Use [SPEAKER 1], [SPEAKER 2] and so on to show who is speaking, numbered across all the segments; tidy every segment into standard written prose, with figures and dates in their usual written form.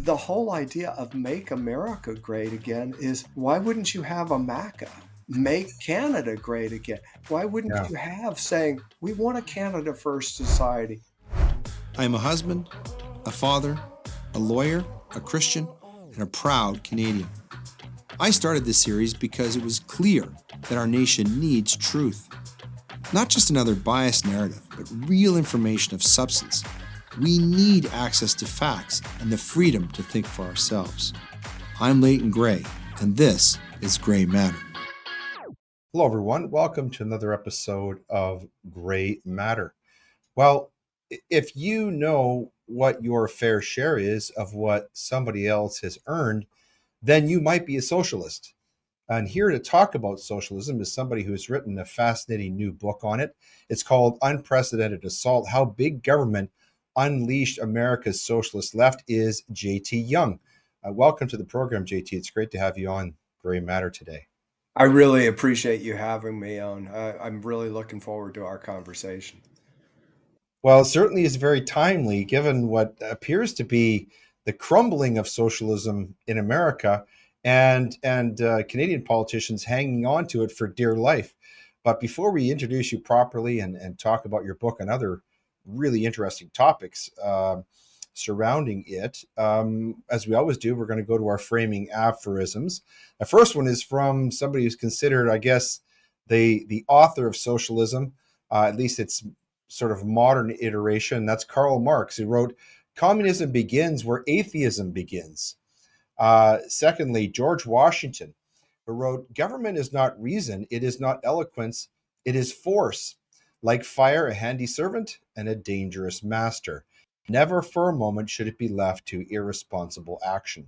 [SPEAKER 1] the whole idea of make America great again is, why wouldn't you have a MAGA? Make Canada great again. Why wouldn't
[SPEAKER 2] Yeah.
[SPEAKER 1] you have saying, we want a Canada first society?
[SPEAKER 3] I am a husband, a father, a lawyer, a Christian, and a proud Canadian. I started this series because it was clear that our nation needs truth. Not just another biased narrative, but real information of substance. We need access to facts and the freedom to think for ourselves. I'm Leighton Grey, and this is Grey Matter.
[SPEAKER 2] Hello, everyone. Welcome to another episode of Grey Matter. Well, if you know what your fair share is of what somebody else has earned, then you might be a socialist. And here to talk about socialism is somebody who's written a fascinating new book on it. It's called Unprecedented Assault: How Big Government Unleashed America's Socialist Left, is JT Young. Welcome to the program, JT. It's great to have you on Grey Matter today.
[SPEAKER 1] I really appreciate you having me on. I'm really looking forward to our conversation.
[SPEAKER 2] Well, it certainly is very timely given what appears to be the crumbling of socialism in America and Canadian politicians hanging on to it for dear life. But before we introduce you properly and talk about your book and other really interesting topics surrounding it, as we always do, we're going to go to our framing aphorisms. The first one is from somebody who's considered, I guess, the author of socialism, at least its sort of modern iteration. That's Karl Marx, who wrote, "Communism begins where atheism begins." Secondly, George Washington, who wrote, "Government is not reason, it is not eloquence, it is force. Like fire, a handy servant and a dangerous master. Never for a moment should it be left to irresponsible action."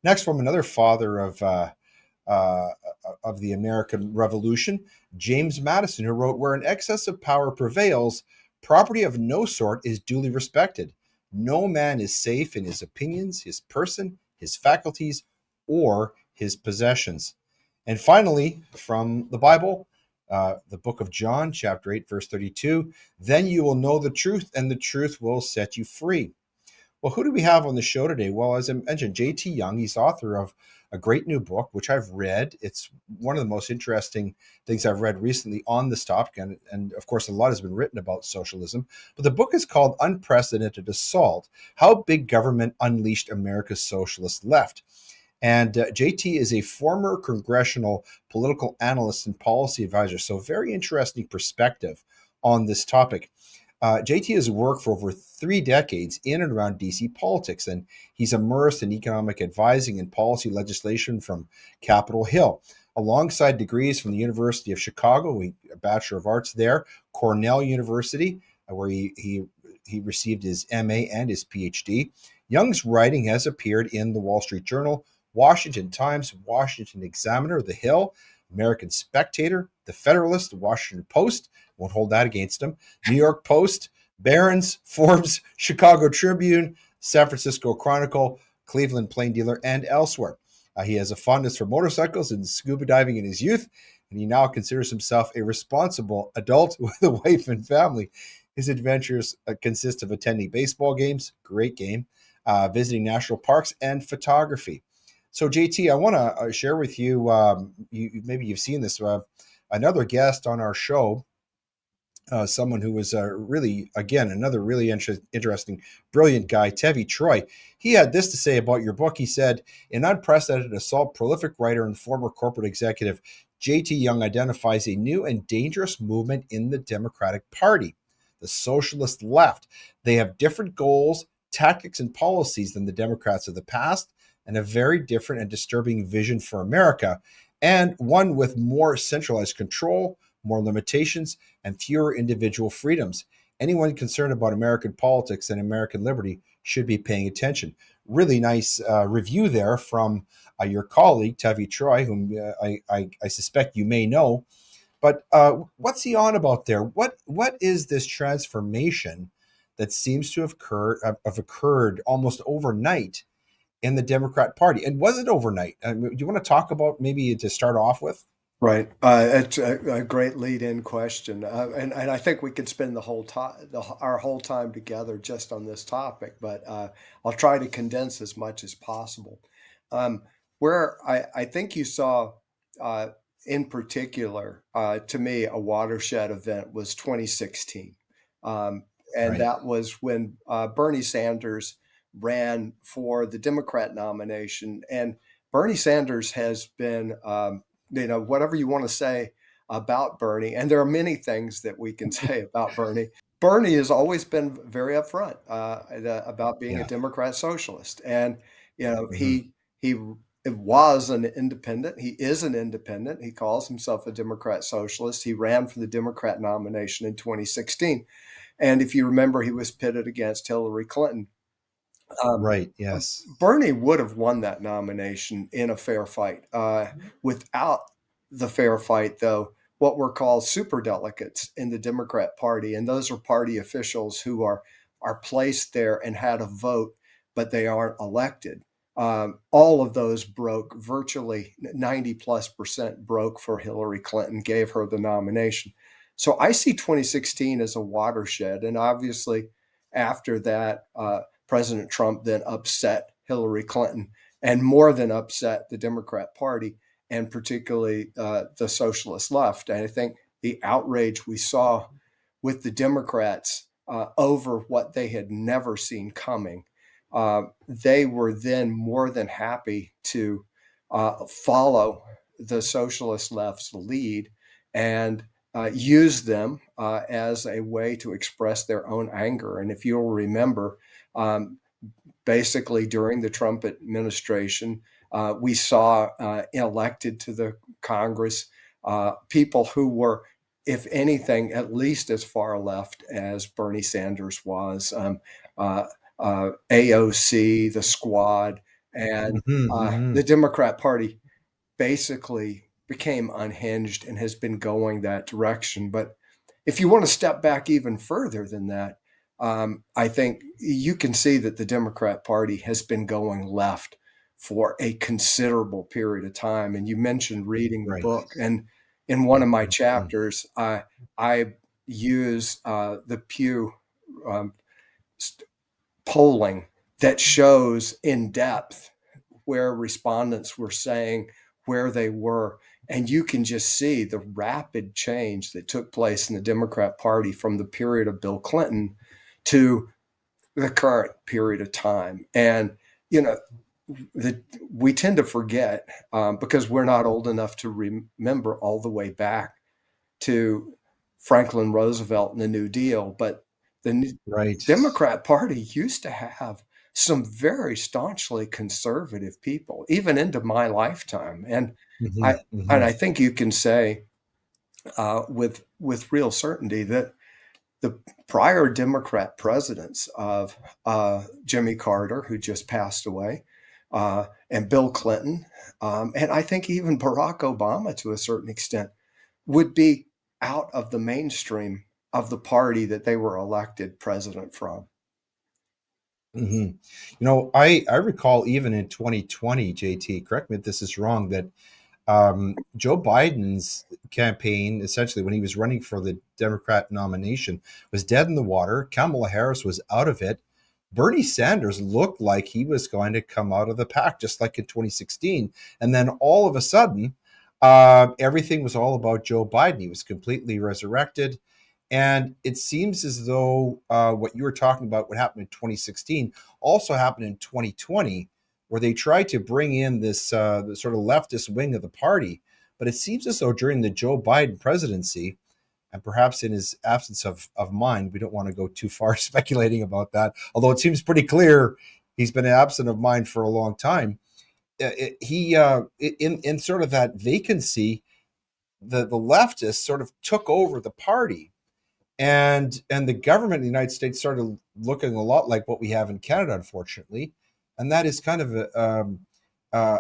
[SPEAKER 2] Next, from another father uh, of the American Revolution, James Madison, who wrote, "Where an excess of power prevails, property of no sort is duly respected. No man is safe in his opinions, his person, his faculties, or his possessions." And finally, from the Bible, the book of John, chapter 8, verse 32, "Then you will know the truth, and the truth will set you free." Well, who do we have on the show today? Well, as I mentioned, JT Young. He's author of a great new book, which I've read. It's one of the most interesting things I've read recently on this topic. And of course, a lot has been written about socialism. But the book is called Unprecedented Assault: How Big Government Unleashed America's Socialist Left. And JT is a former congressional political analyst and policy advisor. So, very interesting perspective on this topic. JT has worked for over 3 decades in and around DC politics, and he's immersed in economic advising and policy legislation from Capitol Hill. Alongside degrees from the University of Chicago, a Bachelor of Arts there, Cornell University, where he received his MA and his PhD. Young's writing has appeared in the Wall Street Journal, Washington Times, Washington Examiner, The Hill, American Spectator, The Federalist, The Washington Post. Won't hold that against him. New York Post, Barron's, Forbes, Chicago Tribune, San Francisco Chronicle, Cleveland Plain Dealer, and elsewhere. He has a fondness for motorcycles and scuba diving in his youth, and he now considers himself a responsible adult with a wife and family. His adventures consist of attending baseball games, great game, visiting national parks, and photography. So, JT, I want to share with you, maybe you've seen this, another guest on our show, someone who was really, again, another really interesting, brilliant guy, Tevi Troy. He had this to say about your book. He said, "In Unprecedented Assault, prolific writer and former corporate executive JT Young identifies a new and dangerous movement in the Democratic Party, the Socialist Left. They have different goals, tactics, and policies than the Democrats of the past, and a very different and disturbing vision for America, and one with more centralized control, more limitations, and fewer individual freedoms. Anyone concerned about American politics and American liberty should be paying attention." Really nice review there from your colleague, Tevi Troy, whom I suspect you may know. But what's he on about there? What is this transformation that seems to have occurred almost overnight in the Democrat Party? And was it overnight? Do you want to talk about, maybe to start off with?
[SPEAKER 1] Right. It's a great lead-in question, and I think we could spend the whole time, our whole time together just on this topic. But I'll try to condense as much as possible. Um, where I think you saw, uh, in particular, to me, a watershed event was 2016, um, and
[SPEAKER 2] Right.
[SPEAKER 1] that was when Bernie Sanders ran for the Democrat nomination, and Bernie Sanders has been whatever you want to say about Bernie, and there are many things that we can say about Bernie. Bernie has always been very upfront about being a
[SPEAKER 2] Yeah.
[SPEAKER 1] Democrat socialist, and
[SPEAKER 2] Hmm.
[SPEAKER 1] he was an independent. He is an independent. He calls himself a Democrat socialist. He ran for the Democrat nomination in 2016, and if you remember, he was pitted against Hillary Clinton. Um,
[SPEAKER 2] Right. Yes.
[SPEAKER 1] Bernie would have won that nomination in a fair fight. Without the fair fight, though, what were called superdelegates in the Democrat Party, and those are party officials who are placed there and had a vote, but they aren't elected. All of those broke, virtually 90+% broke for Hillary Clinton, gave her the nomination. So I see 2016 as a watershed, and obviously after that. President Trump then upset Hillary Clinton and more than upset the Democrat Party and particularly the socialist left. And I think the outrage we saw with the Democrats over what they had never seen coming, they were then more than happy to follow the socialist left's lead and use them as a way to express their own anger. And if you'll remember, um, basically during the Trump administration, we saw elected to the Congress people who were, if anything, at least as far left as Bernie Sanders was. Uh, AOC, the Squad, and
[SPEAKER 2] Hmm. Hmm.
[SPEAKER 1] the Democrat Party basically became unhinged and has been going that direction. But if you want to step back even further than that, I think you can see that the Democrat Party has been going left for a considerable period of time. And you mentioned reading the
[SPEAKER 2] Right.
[SPEAKER 1] book, and in one of my
[SPEAKER 2] Mhm.
[SPEAKER 1] chapters, I use the Pew um, polling that shows in depth where respondents were saying where they were. And you can just see the rapid change that took place in the Democrat Party from the period of Bill Clinton to the current period of time. And, you know, we tend to forget because we're not old enough to remember all the way back to Franklin Roosevelt and the New Deal. But the
[SPEAKER 2] Right.
[SPEAKER 1] Democrat Party used to have some very staunchly conservative people, even into my lifetime. And
[SPEAKER 2] Hmm.
[SPEAKER 1] I and
[SPEAKER 2] Hmm.
[SPEAKER 1] I think you can say with real certainty that the prior Democrat presidents of Jimmy Carter, who just passed away, and Bill Clinton, and I think even Barack Obama to a certain extent, would be out of the mainstream of the party that they were elected president from.
[SPEAKER 2] Hmm. I recall even in 2020, JT, correct me if this is wrong, that Joe Biden's campaign, essentially when he was running for the Democrat nomination, was dead in the water. Kamala Harris was out of it. Bernie Sanders looked like he was going to come out of the pack, just like in 2016. And then all of a sudden, everything was all about Joe Biden. He was completely resurrected. And it seems as though what you were talking about, what happened in 2016, also happened in 2020, where they tried to bring in this the sort of leftist wing of the party. But it seems as though during the Joe Biden presidency, and perhaps in his absence of mind, we don't want to go too far speculating about that, although it seems pretty clear he's been absent of mind for a long time. In sort of that vacancy, the leftists sort of took over the party, and the government in the United States started looking a lot like what we have in Canada, unfortunately, and that is kind of a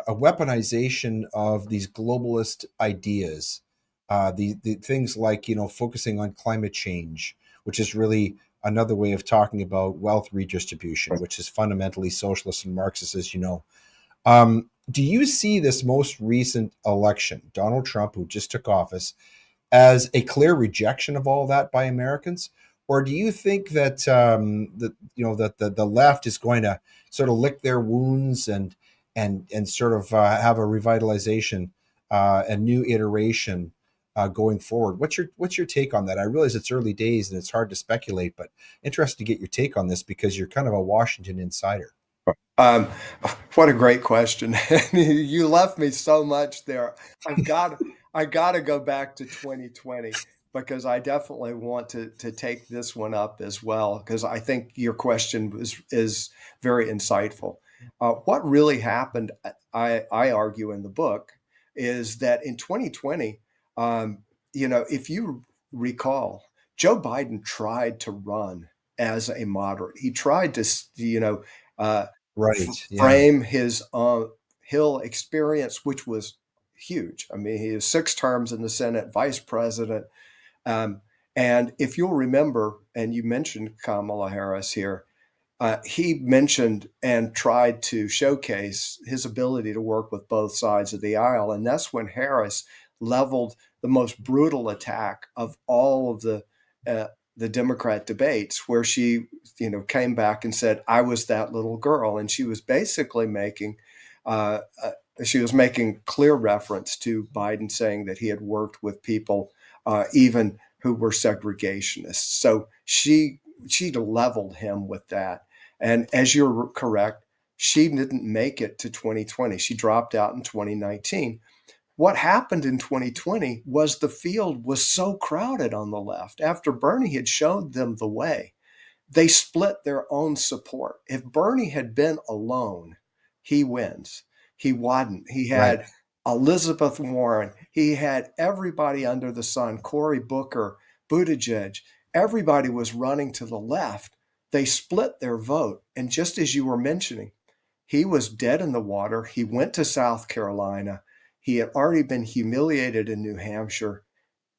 [SPEAKER 2] weaponization of these globalist ideas, the things like focusing on climate change, which is really another way of talking about wealth redistribution, which is fundamentally socialist and Marxist, as you know. Do you see this most recent election, Donald Trump, who just took office, as a clear rejection of all that by Americans, or do you think that that that the left is going to sort of lick their wounds and sort of have a revitalization, a new iteration going forward? What's your take on that? I realize it's early days and it's hard to speculate, but interested to get your take on this because you're kind of a Washington insider.
[SPEAKER 1] Um, what a great question. You left me so much there. I've got I got to go back to 2020 because I definitely want to take this one up as well because I think your question is very insightful. What really happened, I argue in the book, is that in 2020, um, if you recall, Joe Biden tried to run as a moderate. He tried to, uh,
[SPEAKER 2] Right. Yeah.
[SPEAKER 1] frame his Hill experience, which was huge. I mean, he has 6 terms in the Senate, vice president. Um, and if you'll remember, and you mentioned Kamala Harris here, he mentioned and tried to showcase his ability to work with both sides of the aisle. And that's when Harris leveled the most brutal attack of all of uh, the Democrat debates, where she, came back and said, "I was that little girl," and she was basically uh, uh, making clear reference to Biden saying that he had worked with people, even who were segregationists. So she leveled him with that. And as you're correct, she didn't make it to 2020. She dropped out in 2019. What happened in 2020 was the field was so crowded on the left after Bernie had showed them the way. They split their own support. If Bernie had been alone, he wins. He wasn't. He
[SPEAKER 2] Right.
[SPEAKER 1] had Elizabeth Warren. He had everybody under the sun, Cory Booker, Buttigieg. Everybody was running to the left. They split their vote. And just as you were mentioning, he was dead in the water. He went to South Carolina. He had already been humiliated in New Hampshire.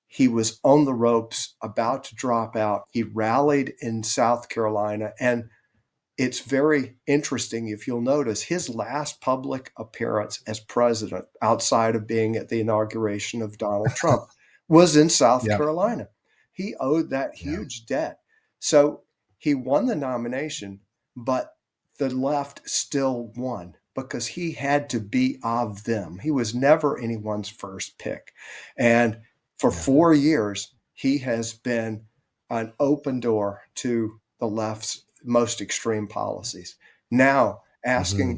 [SPEAKER 1] He was on the ropes, about to drop out. He rallied in South Carolina. And it's very interesting, if you'll notice, his last public appearance as president, outside of being at the inauguration of Donald Trump, was in South
[SPEAKER 2] Yeah.
[SPEAKER 1] Carolina. He owed that
[SPEAKER 2] Yeah.
[SPEAKER 1] huge debt. So he won the nomination, but the left still won because he had to be of them. He was never anyone's first pick. And for
[SPEAKER 2] Yeah.
[SPEAKER 1] 4 years, he has been an open door to the left's most extreme policies. Now,
[SPEAKER 2] Hmm.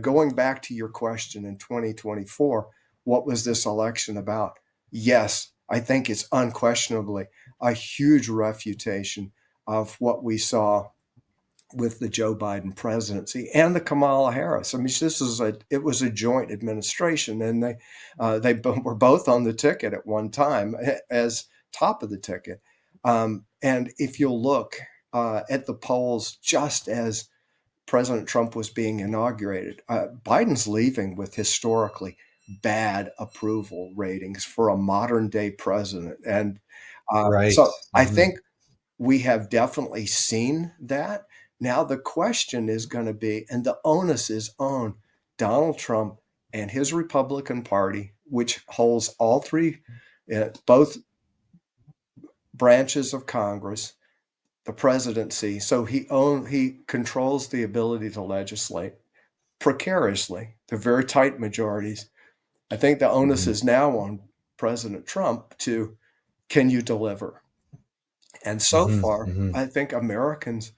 [SPEAKER 1] going back to your question in 2024, what was this election about? Yes, I think it's unquestionably a huge refutation of what we saw with the Joe Biden presidency and the Kamala Harris. I mean, it was a joint administration, and were both on the ticket at one time as top of the ticket. And if you'll look at the polls, just as President Trump was being inaugurated, Biden's leaving with historically bad approval ratings for a modern day president, and
[SPEAKER 2] Right.
[SPEAKER 1] so I
[SPEAKER 2] Hmm.
[SPEAKER 1] think we have definitely seen that. Now the question is going to be, and the onus is on Donald Trump and his Republican Party, which holds all three, both branches of Congress, the presidency. So he controls the ability to legislate precariously. They're very tight majorities. I think the onus
[SPEAKER 2] Hmm.
[SPEAKER 1] is now on President Trump to, can you deliver? And so
[SPEAKER 2] Hmm.
[SPEAKER 1] far,
[SPEAKER 2] Hmm.
[SPEAKER 1] I think Americans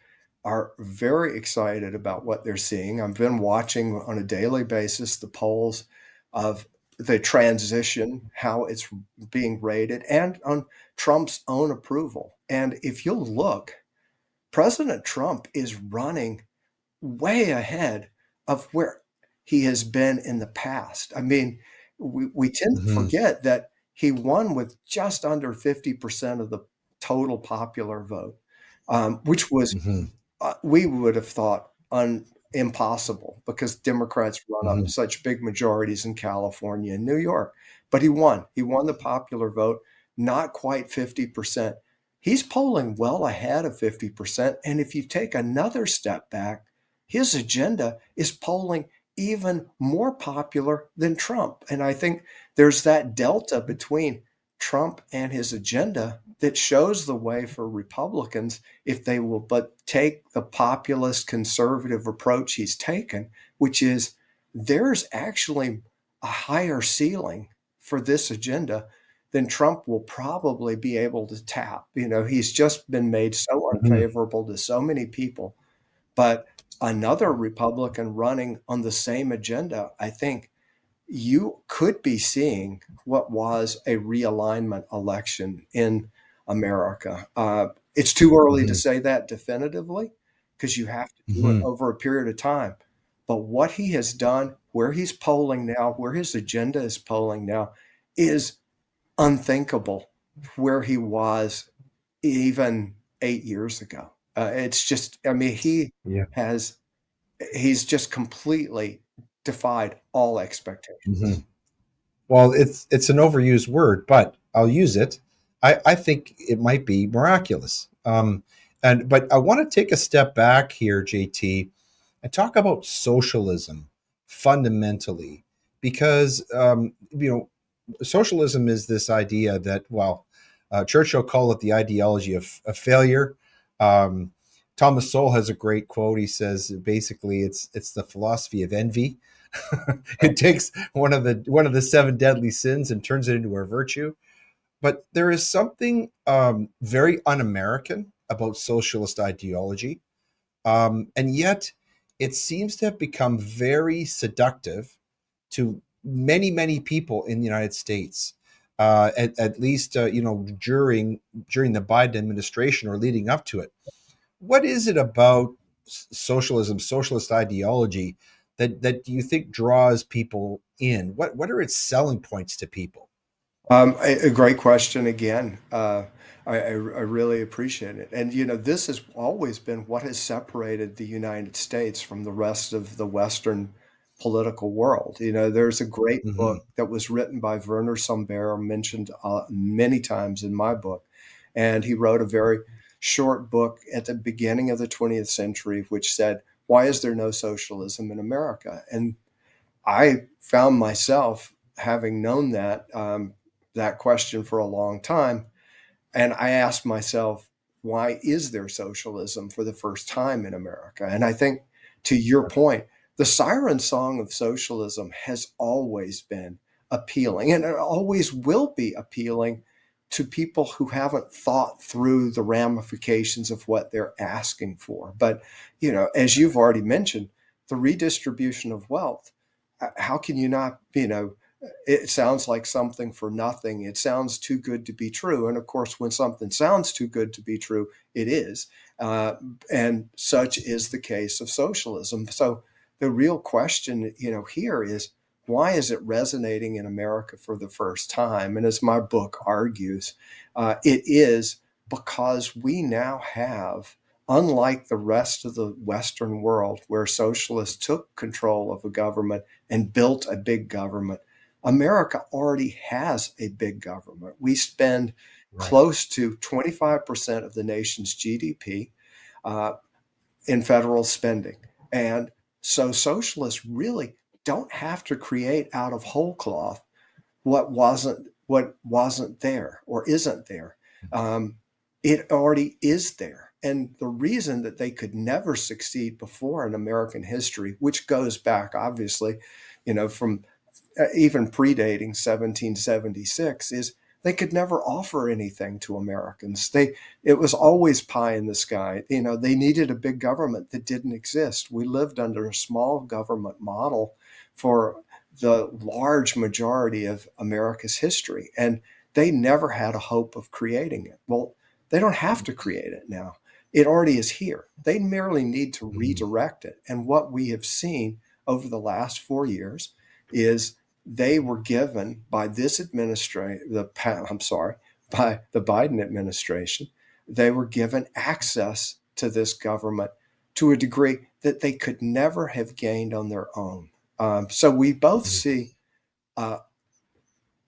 [SPEAKER 1] are very excited about what they're seeing. I've been watching on a daily basis the polls of the transition, how it's being rated, and on Trump's own approval. And if you'll look, President Trump is running way ahead of where he has been in the past. I mean, we tend to
[SPEAKER 2] Hmm.
[SPEAKER 1] forget that he won with just under 50% of the total popular vote, which was,
[SPEAKER 2] Hmm.
[SPEAKER 1] we would have thought impossible because Democrats run up
[SPEAKER 2] Hmm.
[SPEAKER 1] such big majorities in California and New York. But he won. He won the popular vote, not quite 50%. He's polling well ahead of 50%. And if you take another step back, his agenda is polling even more popular than Trump. And I think there's that delta between Trump and his agenda that shows the way for Republicans if they will but take the populist conservative approach he's taken, which is there's actually a higher ceiling for this agenda than Trump will probably be able to tap. He's just been made so
[SPEAKER 2] Mhm.
[SPEAKER 1] unfavorable to so many people. But another Republican running on the same agenda, I think you could be seeing what was a realignment election in America. It's too early to
[SPEAKER 2] Mhm.
[SPEAKER 1] say that definitively because you have to do it
[SPEAKER 2] Mhm.
[SPEAKER 1] over a period of time. But what he has done, where he's polling now, where his agenda is polling now, is unthinkable where he was even 8 years ago. It's just, I mean,
[SPEAKER 2] Yeah.
[SPEAKER 1] has, he's just completely defied all expectations.
[SPEAKER 2] Mhm. Well, it's an overused word, but I'll use it. I think it might be miraculous. And but I want to take a step back here, JT, and talk about socialism fundamentally, because socialism is this idea that, well, Churchill called it the ideology of failure. Um, Thomas Sowell has a great quote. He says basically it's the philosophy of envy. It takes one of the seven deadly sins and turns it into a virtue. But there is something very un-American about socialist ideology, and yet it seems to have become very seductive to many, many people in the United States. At least, during the Biden administration or leading up to it. What is it about socialism, socialist ideology, that you think draws people in? What are its selling points to people?
[SPEAKER 1] A great question again. I really appreciate it. And, this has always been what has separated the United States from the rest of the Western political world. There's a great
[SPEAKER 2] Hmm.
[SPEAKER 1] book that was written by Werner Somber, mentioned many times in my book. And he wrote a very short book at the beginning of the 20th century, which said, "Why is there no socialism in America?" And I found myself having known that question for a long time, and I asked myself, why is there socialism for the first time in America? And I think, to your point, the siren song of socialism has always been appealing, and it always will be appealing to people who haven't thought through the ramifications of what they're asking for. But, as you've already mentioned, the redistribution of wealth, how can you not, it sounds like something for nothing. It sounds too good to be true. And of course, when something sounds too good to be true, it is. Uh, and such is the case of socialism. So the real question, here is, why is it resonating in America for the first time? And as my book argues, it is because we now have, unlike the rest of the Western world where socialists took control of a government and built a big government, America already has a big government. We spend
[SPEAKER 2] Right.
[SPEAKER 1] close to 25% of the nation's GDP uh, in federal spending. And so socialists really don't have to create out of whole cloth what wasn't there or isn't there. Um, it already is there. And the reason that they could never succeed before in American history, which goes back obviously, from even predating 1776, is they could never offer anything to Americans. It was always pie in the sky. They needed a big government that didn't exist. We lived under a small government model for the large majority of America's history, and they never had a hope of creating it. Well, they don't have to create it now. It already is here. They merely need to
[SPEAKER 2] Mhm.
[SPEAKER 1] redirect it. And what we have seen over the last 4 years is they were given by this administration, I'm sorry, by the Biden administration, they were given access to this government to a degree that they could never have gained on their own. So we both
[SPEAKER 2] Mhm.
[SPEAKER 1] see uh,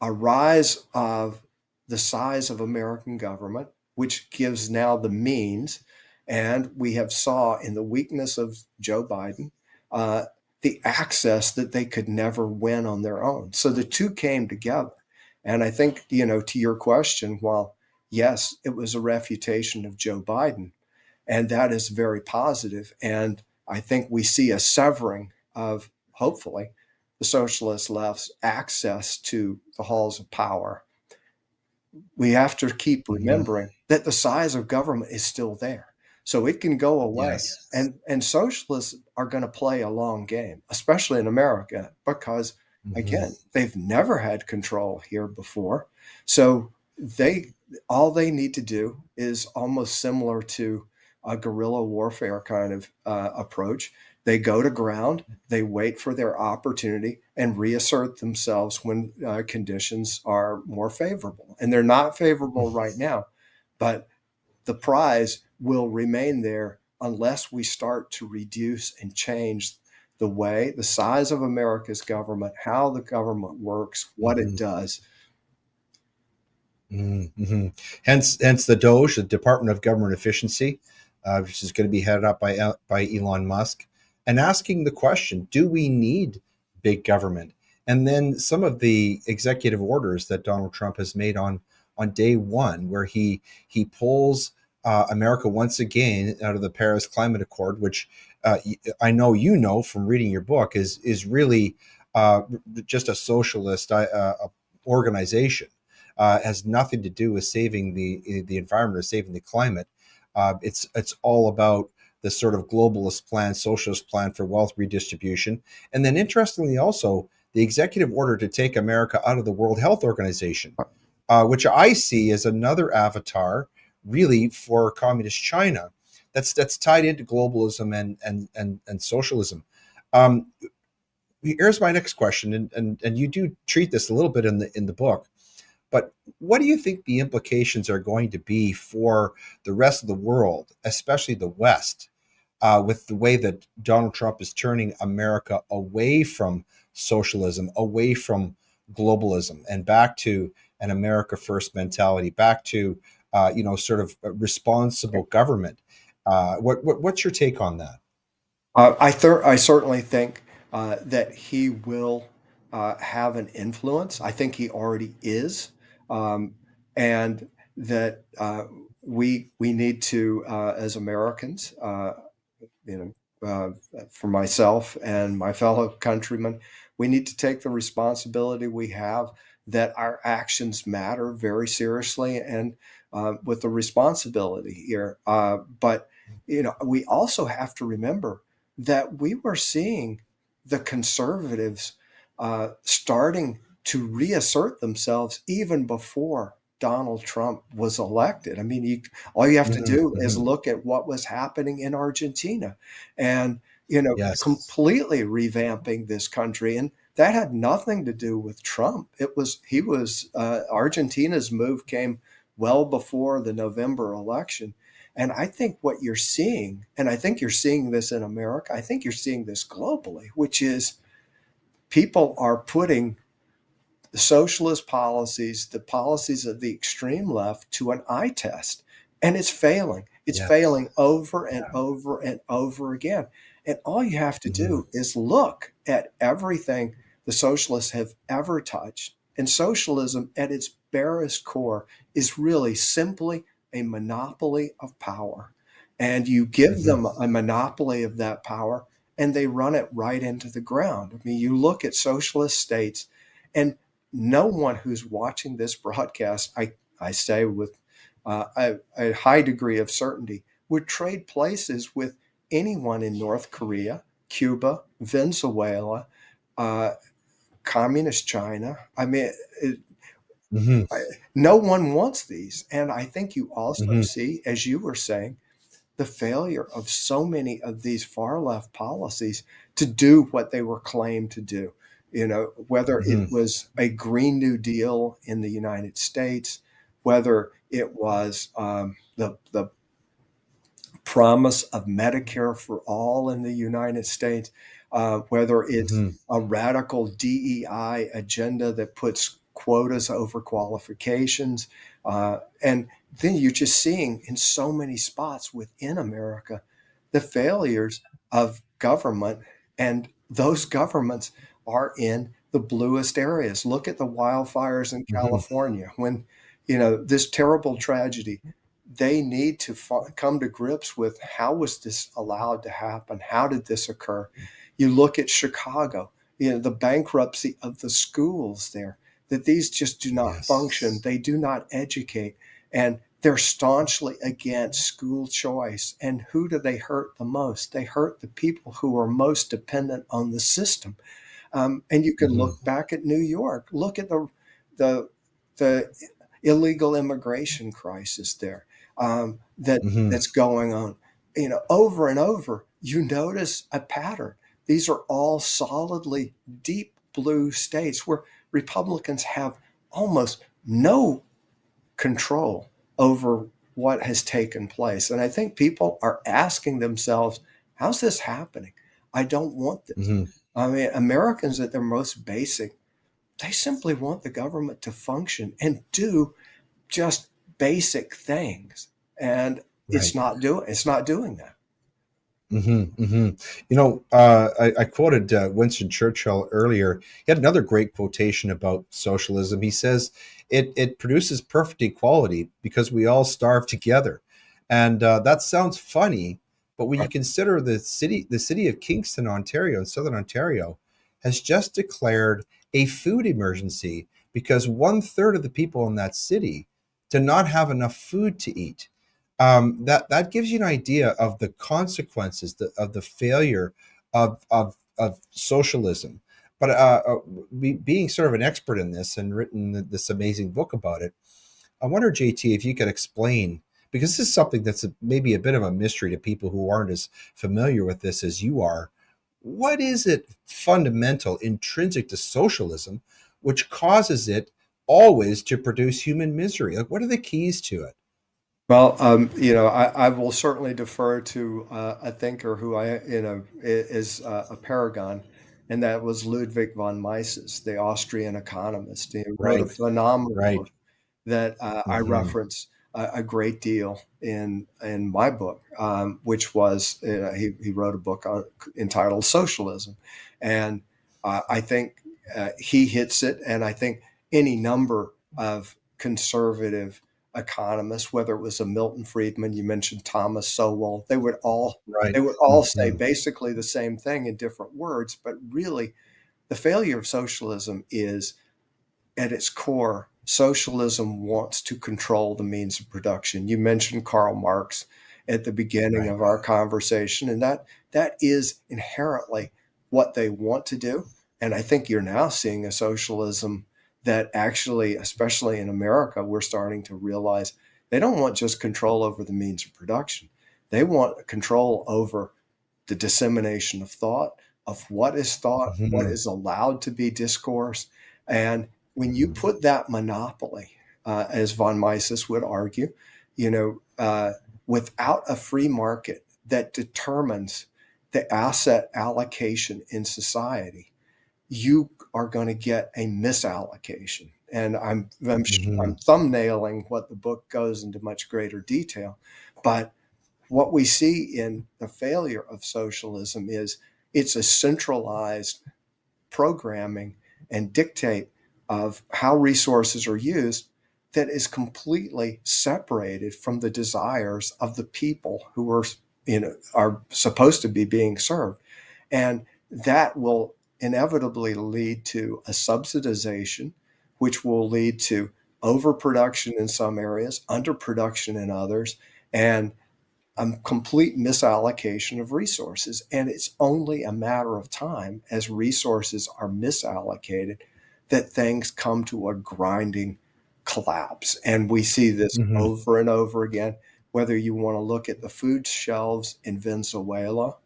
[SPEAKER 1] a rise of the size of American government, which gives now the means, and we have saw in the weakness of Joe Biden uh, the access that they could never win on their own. So the two came together. And I think, to your question, while yes, it was a refutation of Joe Biden, and that is very positive. And I think we see a severing of, hopefully, the socialist left's access to the halls of power. We have to keep
[SPEAKER 2] Hmm.
[SPEAKER 1] remembering that the size of government is still there. So it can go away.
[SPEAKER 2] Yes.
[SPEAKER 1] And socialists are going to play a long game, especially in America, because
[SPEAKER 2] Hmm.
[SPEAKER 1] again, they've never had control here before. So they all they need to do is almost similar to a guerrilla warfare kind of approach. They go to ground, they wait for their opportunity and reassert themselves when conditions are more favorable. And they're not favorable right now, but the prize will remain there unless we start to reduce and change the size of America's government, how the government works, what it
[SPEAKER 2] Hmm.
[SPEAKER 1] does.
[SPEAKER 2] Hmm. Hence the Doge, the Department of Government Efficiency, which is going to be headed up by Elon Musk, and asking the question: do we need big government? And then some of the executive orders that Donald Trump has made on day one, where he pulls America once again out of the Paris Climate Accord, which I know from reading your book is really just a socialist organization. Has nothing to do with saving the environment or saving the climate. It's all about the sort of globalist plan, socialist plan for wealth redistribution, and then interestingly also the executive order to take America out of the World Health Organization, which I see as another avatar, really, for communist China. That's tied into globalism and socialism. Um, Here's my next question, and you do treat this a little bit in the book. But what do you think the implications are going to be for the rest of the world, especially the West, with the way that Donald Trump is turning America away from socialism, away from globalism, and back to an America First mentality, back to sort of a responsible government? What's your take on that?
[SPEAKER 1] I certainly think that he will have an influence. I think he already is, um, and that we need to, as Americans, you for myself and my fellow countrymen, we need to take the responsibility we have that our actions matter very seriously and with the responsibility here. But we also have to remember that we were seeing the conservatives starting to reassert themselves even before Donald Trump was elected. I mean, all you have to
[SPEAKER 2] Hmm.
[SPEAKER 1] do is
[SPEAKER 2] Hmm.
[SPEAKER 1] look at what was happening in Argentina and,
[SPEAKER 2] Yes.
[SPEAKER 1] completely revamping this country. And that had nothing to do with Trump. Argentina's move came well before the November election. And I think what you're seeing, and I think you're seeing this in America, I think you're seeing this globally, which is people are putting the socialist policies, the policies of the extreme left, to an eye test. And it's failing. It's
[SPEAKER 2] Yes.
[SPEAKER 1] failing over and over and over again. And all you have to
[SPEAKER 2] Hmm.
[SPEAKER 1] do is look at everything the socialists have ever touched. And socialism, at its barest core, is really simply a monopoly of power. And you give
[SPEAKER 2] Hmm.
[SPEAKER 1] them a monopoly of that power, and they run it right into the ground. I mean, you look at socialist states, and no one who's watching this broadcast, I say with a high degree of certainty, would trade places with anyone in North Korea, Cuba, Venezuela, uh, communist China. I mean,
[SPEAKER 2] Hmm.
[SPEAKER 1] I, no one wants these. And I think you also
[SPEAKER 2] Hmm.
[SPEAKER 1] see, as you were saying, the failure of so many of these far left policies to do what they were claimed to do. Whether it
[SPEAKER 2] Hmm.
[SPEAKER 1] was a Green New Deal in the United States, whether it was the promise of Medicare for all in the United States, whether it's
[SPEAKER 2] Hmm.
[SPEAKER 1] a radical DEI agenda that puts quotas over qualifications. And then you're just seeing in so many spots within America the failures of government and those governments are in the bluest areas. Look at the wildfires in
[SPEAKER 2] Hmm.
[SPEAKER 1] California. When, this terrible tragedy, they need to come to grips with, how was this allowed to happen? How did this occur? You look at Chicago, the bankruptcy of the schools there, that these just do not function.
[SPEAKER 2] Yes.
[SPEAKER 1] They do not educate. And they're staunchly against school choice. And who do they hurt the most? They hurt the people who are most dependent on the system. And you can
[SPEAKER 2] Hmm.
[SPEAKER 1] look back at New York. Look at the the illegal immigration crisis there,
[SPEAKER 2] Hmm.
[SPEAKER 1] that's going on. Over and over, you notice a pattern. These are all solidly deep blue states where Republicans have almost no control over what has taken place. And I think people are asking themselves, how's this happening? I don't want this.
[SPEAKER 2] Hmm.
[SPEAKER 1] I mean, Americans at their most basic, they simply want the government to function and do just basic things. And
[SPEAKER 2] Right.
[SPEAKER 1] it's not doing that.
[SPEAKER 2] Hmm. Hmm. I quoted Winston Churchill earlier. He had another great quotation about socialism. He says it produces perfect equality because we all starve together, and that sounds funny, but when you
[SPEAKER 1] Right.
[SPEAKER 2] consider the city of Kingston, Ontario, in southern Ontario, has just declared a food emergency because one-third of the people in that city do not have enough food to eat. That gives you an idea of the consequences of the failure of socialism. But being sort of an expert in this and written this amazing book about it, I wonder, JT, if you could explain, because this is something that's maybe a bit of a mystery to people who aren't as familiar with this as you are. What is it fundamental, intrinsic to socialism, which causes it always to produce human misery? Like, what are the keys to it?
[SPEAKER 1] Well, I will certainly defer to a thinker who is a paragon, and that was Ludwig von Mises, the Austrian economist. He wrote a
[SPEAKER 2] Right,
[SPEAKER 1] phenomenal
[SPEAKER 2] right.
[SPEAKER 1] book that I
[SPEAKER 2] Hmm.
[SPEAKER 1] reference a great deal in my book, which was, he wrote a book entitled Socialism, and I think he hits it, and I think any number of conservative economists, whether it was a Milton Friedman, you mentioned Thomas Sowell,
[SPEAKER 2] Right.
[SPEAKER 1] they would all say
[SPEAKER 2] Hmm.
[SPEAKER 1] basically the same thing in different words, but really the failure of socialism is, at its core, socialism wants to control the means of production. You mentioned Karl Marx at the beginning
[SPEAKER 2] Right.
[SPEAKER 1] of our conversation, and that is inherently what they want to do. And I think you're now seeing a socialism that actually, especially in America, we're starting to realize they don't want just control over the means of production. They want control over the dissemination of thought, of what is thought, what
[SPEAKER 2] Hmm.
[SPEAKER 1] is allowed to be discourse. And when you
[SPEAKER 2] Hmm.
[SPEAKER 1] put that monopoly, as von Mises would argue, without a free market that determines the asset allocation in society, you are going to get a misallocation. And I'm
[SPEAKER 2] Hmm.
[SPEAKER 1] thumbnailing what the book goes into much greater detail, but what we see in the failure of socialism is it's a centralized programming and dictate of how resources are used that is completely separated from the desires of the people who are supposed to be being served. And that will inevitably lead to a subsidization, which will lead to overproduction in some areas, underproduction in others, and a complete misallocation of resources. And it's only a matter of time, as resources are misallocated, that things come to a grinding collapse. And we see this
[SPEAKER 2] Hmm.
[SPEAKER 1] over and over again, whether you want to look at the food shelves in Venezuela,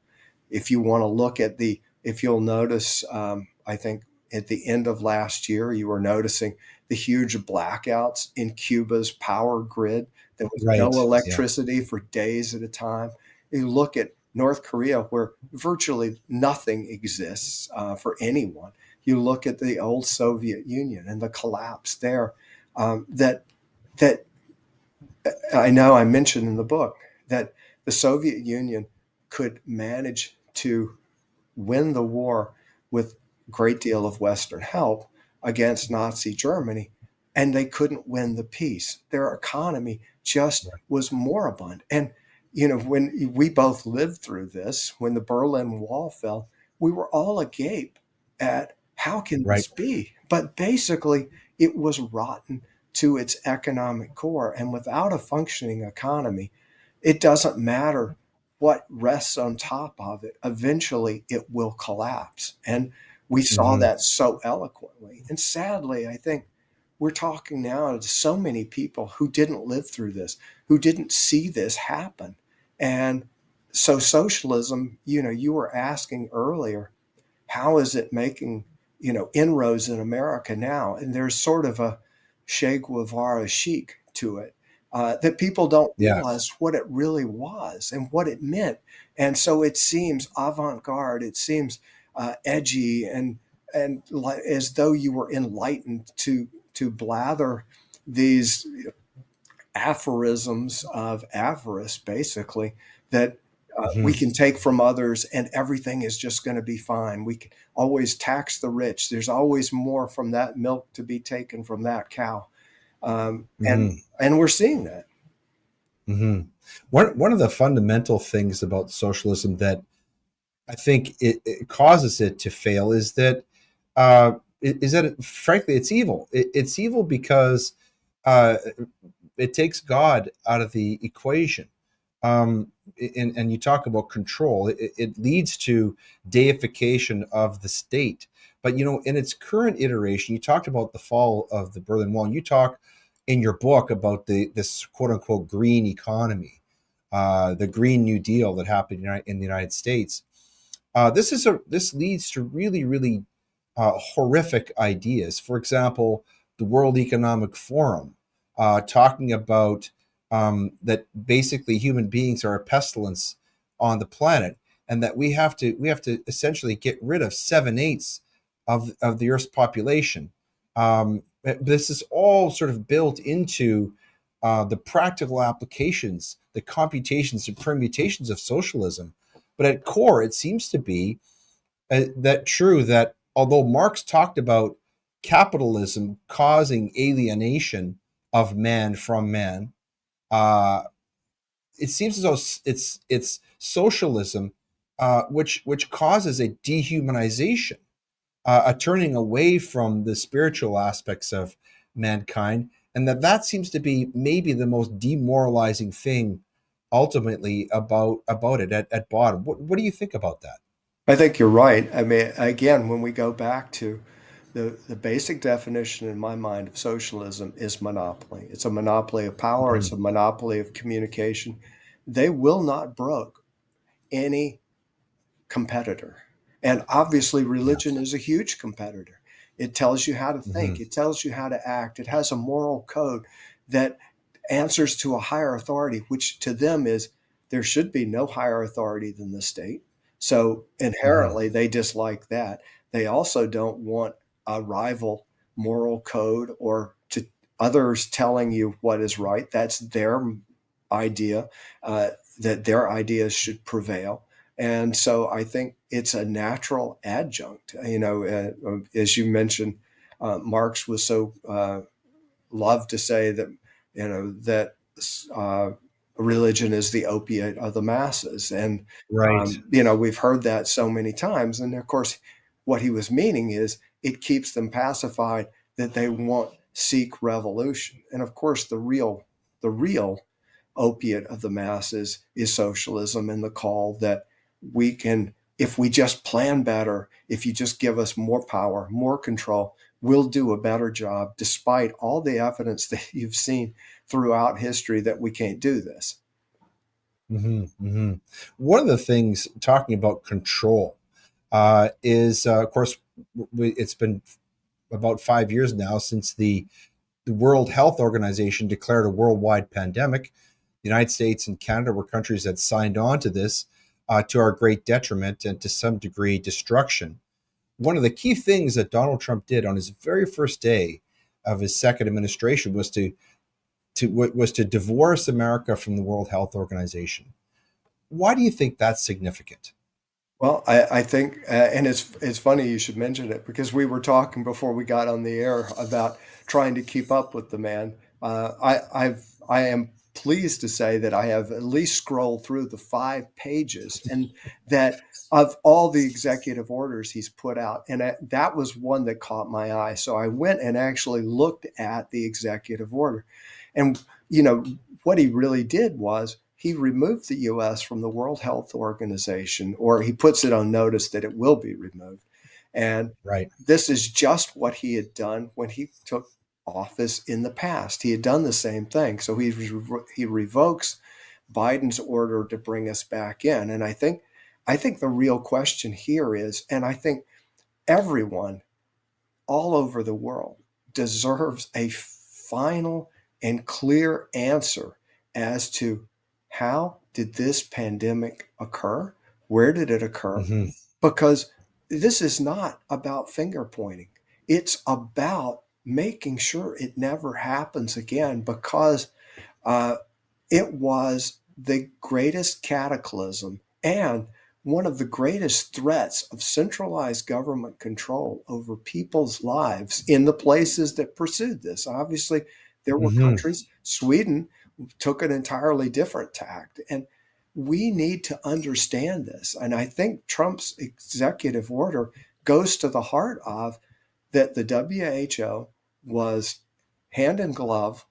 [SPEAKER 1] if you want to look at if you'll notice, I think at the end of last year, you were noticing the huge blackouts in Cuba's power grid. There was no
[SPEAKER 2] Right. Yeah.
[SPEAKER 1] electricity for days at a time. You look at North Korea, where virtually nothing exists for anyone. You look at the old Soviet Union and the collapse there. That I know I mentioned in the book that the Soviet Union could manage to win the war with a great deal of Western help against Nazi Germany, and they couldn't win the peace. Their economy just
[SPEAKER 2] Right.
[SPEAKER 1] was moribund. And, when we both lived through this, when the Berlin Wall fell, we were all agape at how can
[SPEAKER 2] Right.
[SPEAKER 1] this be? But basically, it was rotten to its economic core. And without a functioning economy, it doesn't matter what rests on top of it. Eventually, it will collapse. And we saw
[SPEAKER 2] Hmm.
[SPEAKER 1] that so eloquently. And sadly, I think we're talking now to so many people who didn't live through this, who didn't see this happen. And so, socialism, you were asking earlier, how is it making inroads in America now? And there's sort of a Che Guevara chic to it, that people don't
[SPEAKER 2] Yeah.
[SPEAKER 1] realize what it really was and what it meant. And so it seems avant-garde, it seems edgy, and as though you were enlightened to blather these aphorisms of avarice, basically, that we
[SPEAKER 2] Hmm.
[SPEAKER 1] can take from others and everything is just going to be fine. We can always tax the rich. There's always more from that milk to be taken from that cow. And
[SPEAKER 2] Hmm.
[SPEAKER 1] and we're seeing that.
[SPEAKER 2] Hmm. One of the fundamental things about socialism that I think it causes it to fail is that frankly it's evil. It's evil because uh, it takes God out of the equation. And you talk about control. It leads to deification of the state. But in its current iteration, you talked about the fall of the Berlin Wall. And you talk in your book about this quote unquote green economy, the Green New Deal that happened in the United States. This leads to really, really horrific ideas. For example, the World Economic Forum talking about that basically human beings are a pestilence on the planet, and that we have to essentially get rid of 7/8 of the Earth's population. This is all sort of built into the practical applications, the computations and permutations of socialism. But at core, it seems to be that although Marx talked about capitalism causing alienation of man from man, uh, it seems as though it's socialism which causes a dehumanization, a turning away from the spiritual aspects of mankind, and that seems to be maybe the most demoralizing thing ultimately about it at bottom. What do you think about that?
[SPEAKER 1] I think you're right. I mean, again, when we go back to the basic definition in my mind of socialism is monopoly. It's a monopoly of power. It's
[SPEAKER 2] Mhm.
[SPEAKER 1] a monopoly of communication. They will not brook any competitor. And obviously,
[SPEAKER 2] Yeah.
[SPEAKER 1] religion is a huge competitor. It tells you how to think,
[SPEAKER 2] Hmm.
[SPEAKER 1] it tells you how to act, it has a moral code that answers to a higher authority, which to them is there should be no higher authority than the state. So
[SPEAKER 2] Hmm.
[SPEAKER 1] inherently, they dislike that. They also don't want a rival moral code or to others telling you what is right. That's their idea, uh, that their ideas should prevail. And so I think it's a natural adjunct. As you mentioned, Marx was so loved to say that that uh, religion is the opiate of the masses, and
[SPEAKER 2] Right.
[SPEAKER 1] we've heard that so many times. And of course, what he was meaning is it keeps them pacified that they won't seek revolution. And of course, the real opiate of the masses is socialism and the call that we can, if we just plan better, if you just give us more power, more control, we'll do a better job, despite all the evidence that you've seen throughout history that we can't do this.
[SPEAKER 2] Hmm. Hmm. One of the things talking about control is, of course, it's been about 5 years now since the World Health Organization declared a worldwide pandemic. The United States and Canada were countries that signed on to this, to our great detriment and to some degree destruction. One of the key things that Donald Trump did on his very first day of his second administration was to divorce America from the World Health Organization. Why do you think that's significant?
[SPEAKER 1] Well, I think, and it's funny you should mention it because we were talking before we got on the air about trying to keep up with the man. I am pleased to say that I have at least scrolled through the 5 pages, and that of all the executive orders he's put out, and that was one that caught my eye. So I went and actually looked at the executive order, and you know what he really did was he removed the US from the World Health Organization, or he puts it on notice that it will be removed. And
[SPEAKER 2] Right.
[SPEAKER 1] this is just what he had done when he took office in the past. He had done the same thing. So he revokes Biden's order to bring us back in. And I think the real question here is, and I think everyone all over the world deserves a final and clear answer as to how did this pandemic occur? Where did it occur?
[SPEAKER 2] Hmm.
[SPEAKER 1] Because this is not about finger pointing. It's about making sure it never happens again because uh, it was the greatest cataclysm and one of the greatest threats of centralized government control over people's lives in the places that pursued this. Obviously, there were
[SPEAKER 2] Hmm.
[SPEAKER 1] countries, Sweden took an entirely different tact. And we need to understand this. And I think Trump's executive order goes to the heart of that the WHO was hand in glove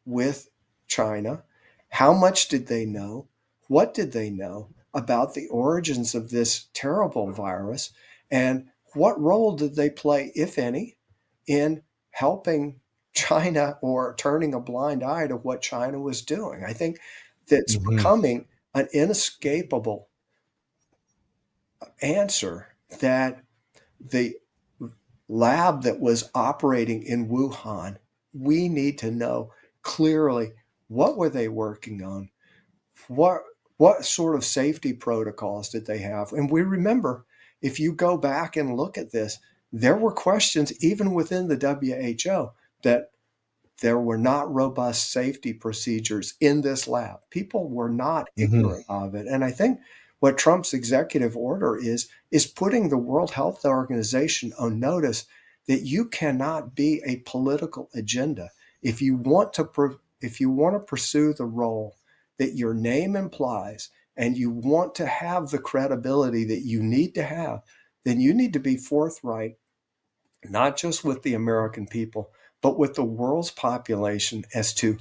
[SPEAKER 1] with China. How much did they know? What did they know about the origins of this terrible virus? And what role did they play, if any, in helping China or turning a blind eye to what China was doing? I think that's
[SPEAKER 2] Hmm.
[SPEAKER 1] becoming an inescapable answer that the lab that was operating in Wuhan, we need to know clearly what were they working on, what what sort of safety protocols did they have, and we remember if you go back and look at this, there were questions even within the WHO that there were not robust safety procedures in this lab. People were not
[SPEAKER 2] Hmm.
[SPEAKER 1] ignorant of it. And I think what Trump's executive order is putting the World Health Organization on notice that you cannot be a political agenda. If you want to if you want to pursue the role that your name implies and you want to have the credibility that you need to have, then you need to be forthright not just with the American people, but with the world's population as to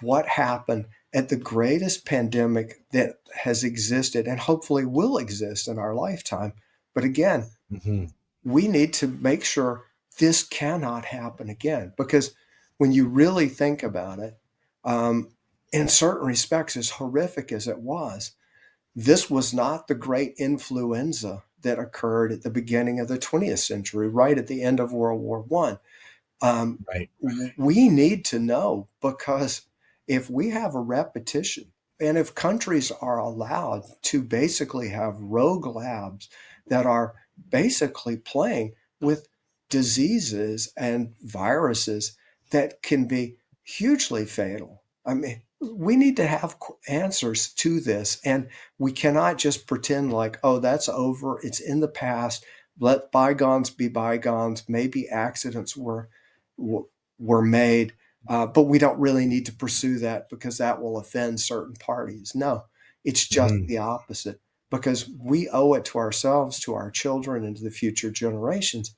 [SPEAKER 1] what happened at the greatest pandemic that has existed and hopefully will exist in our lifetime. But again,
[SPEAKER 2] Hmm.
[SPEAKER 1] we need to make sure this cannot happen again because when you really think about it, um, in certain respects, as horrific as it was, this was not the great influenza that occurred at the beginning of the 20th century, right at the end of World War One. Um,
[SPEAKER 2] Right.
[SPEAKER 1] we need to know because if we have a repetition and if countries are allowed to basically have rogue labs that are basically playing with diseases and viruses that can be hugely fatal. I mean, we need to have answers to this, and we cannot just pretend like, oh, that's over, it's in the past, let bygones be bygones. Maybe accidents were made, but we don't really need to pursue that because that will offend certain parties. No, it's just
[SPEAKER 2] Hmm.
[SPEAKER 1] the opposite because we owe it to ourselves, to our children, and to the future generations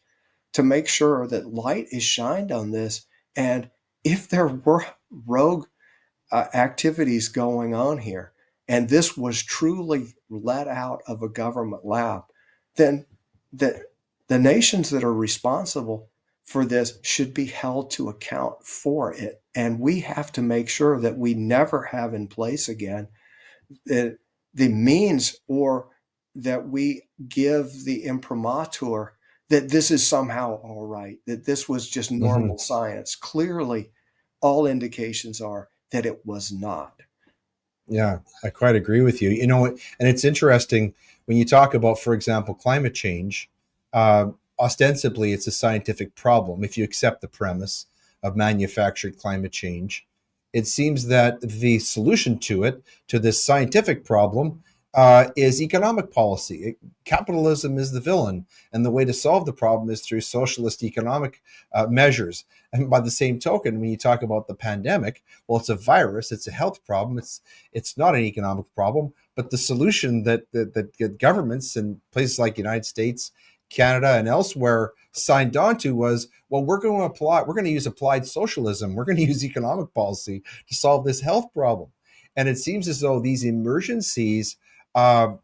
[SPEAKER 1] to make sure that light is shined on this. And if there were rogue activities going on here, and this was truly let out of a government lab, then the, the nations that are responsible for this should be held to account for it. And we have to make sure that we never have in place again the, the means or that we give the imprimatur that this is somehow all right, that this was just
[SPEAKER 2] Hmm.
[SPEAKER 1] normal science. Clearly, all indications are that it was not.
[SPEAKER 2] Yeah, I quite agree with you. And it's interesting when you talk about, for example, climate change. Ostensibly, it's a scientific problem. If you accept the premise of manufactured climate change, it seems that the solution to it, to this scientific problem, is economic policy. Capitalism is the villain, and the way to solve the problem is through socialist economic measures. And by the same token, when you talk about the pandemic, well, it's a virus, it's a health problem, it's not an economic problem. But the solution that governments in places like the United States, Canada, and elsewhere signed on to was, well, we're going to use applied socialism, we're going to use economic policy to solve this health problem. And it seems as though these emergencies, uh,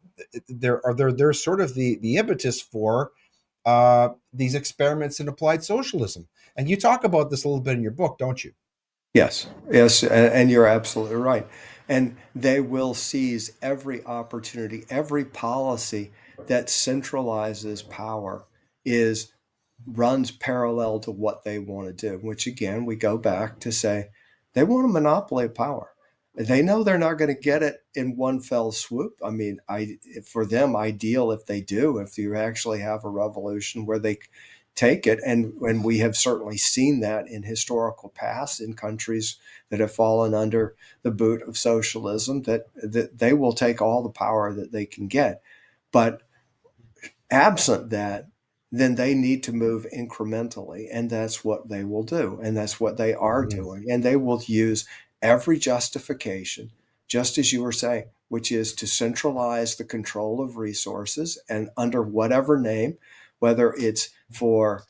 [SPEAKER 2] they're sort of the impetus for these experiments in applied socialism. And you talk about this a little bit in your book, don't you?
[SPEAKER 1] Yes, yes, and you're absolutely right. And they will seize every opportunity, every policy that centralizes power is runs parallel to what they want to do, which again, we go back to say they want a monopoly of power. They know they're not going to get it in one fell swoop. I mean, for them, ideal if they do, if you actually have a revolution where they take it. And we have certainly seen that in historical past in countries that have fallen under the boot of socialism, that they will take all the power that they can get. But absent that, then they need to move incrementally, and that's what they will do, and that's what they are
[SPEAKER 2] Mhm.
[SPEAKER 1] doing. And they will use every justification, just as you were saying, which is to centralize the control of resources and under whatever name, whether it's for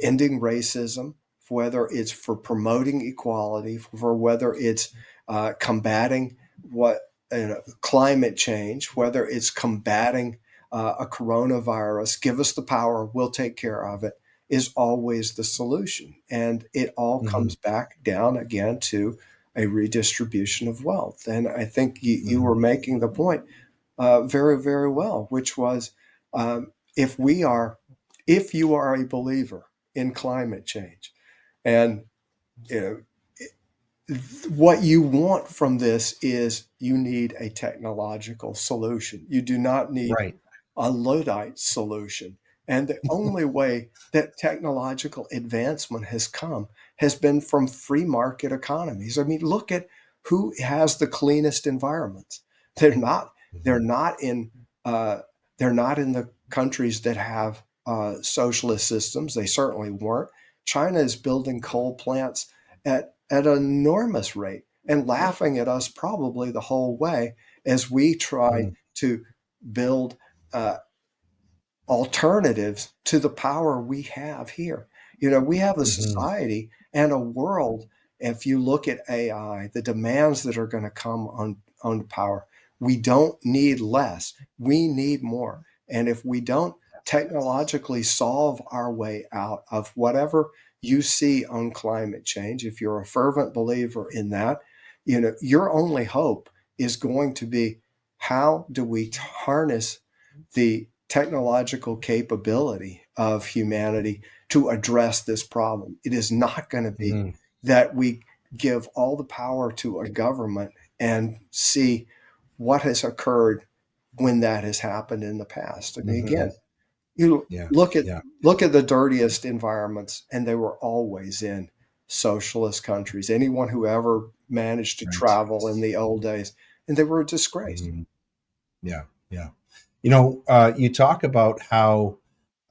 [SPEAKER 1] ending racism, whether it's for promoting equality, for whether it's combating what climate change, whether it's combating a coronavirus, give us the power, we'll take care of it, is always the solution. And it all
[SPEAKER 2] Mhm.
[SPEAKER 1] comes back down again to a redistribution of wealth. And I think you were
[SPEAKER 2] Mhm.
[SPEAKER 1] making the point very, very well, which was if if you are a believer in climate change, and you know, what you want from this is you need a technological solution. You do not need
[SPEAKER 2] Right.
[SPEAKER 1] a Luddite solution. And the only way that technological advancement has come has been from free market economies. I mean, look at who has the cleanest environments. They're not. They're
[SPEAKER 2] Mhm.
[SPEAKER 1] not in. They're not in the countries that have socialist systems. They certainly weren't. China is building coal plants at an enormous rate and laughing at us probably the whole way as we try
[SPEAKER 2] Mhm.
[SPEAKER 1] to build uh, alternatives to the power we have here. You know, we have a
[SPEAKER 2] Mhm.
[SPEAKER 1] society and a world. If you look at AI, the demands that are going to come on power, we don't need less. We need more. And if we don't technologically solve our way out of whatever you see on climate change, if you're a fervent believer in that, you know, your only hope is going to be how do we harness the technological capability of humanity to address this problem. It is not going to be
[SPEAKER 2] Mhm.
[SPEAKER 1] that we give all the power to a government and see what has occurred when that has happened in the past. I mean,
[SPEAKER 2] Mhm.
[SPEAKER 1] again, you
[SPEAKER 2] Yeah. Yeah.
[SPEAKER 1] look at the dirtiest environments, and they were always in socialist countries. Anyone who ever managed to
[SPEAKER 2] Right.
[SPEAKER 1] travel in the old days, and they were a disgrace.
[SPEAKER 2] Mhm. Yeah. Yeah. You talk about how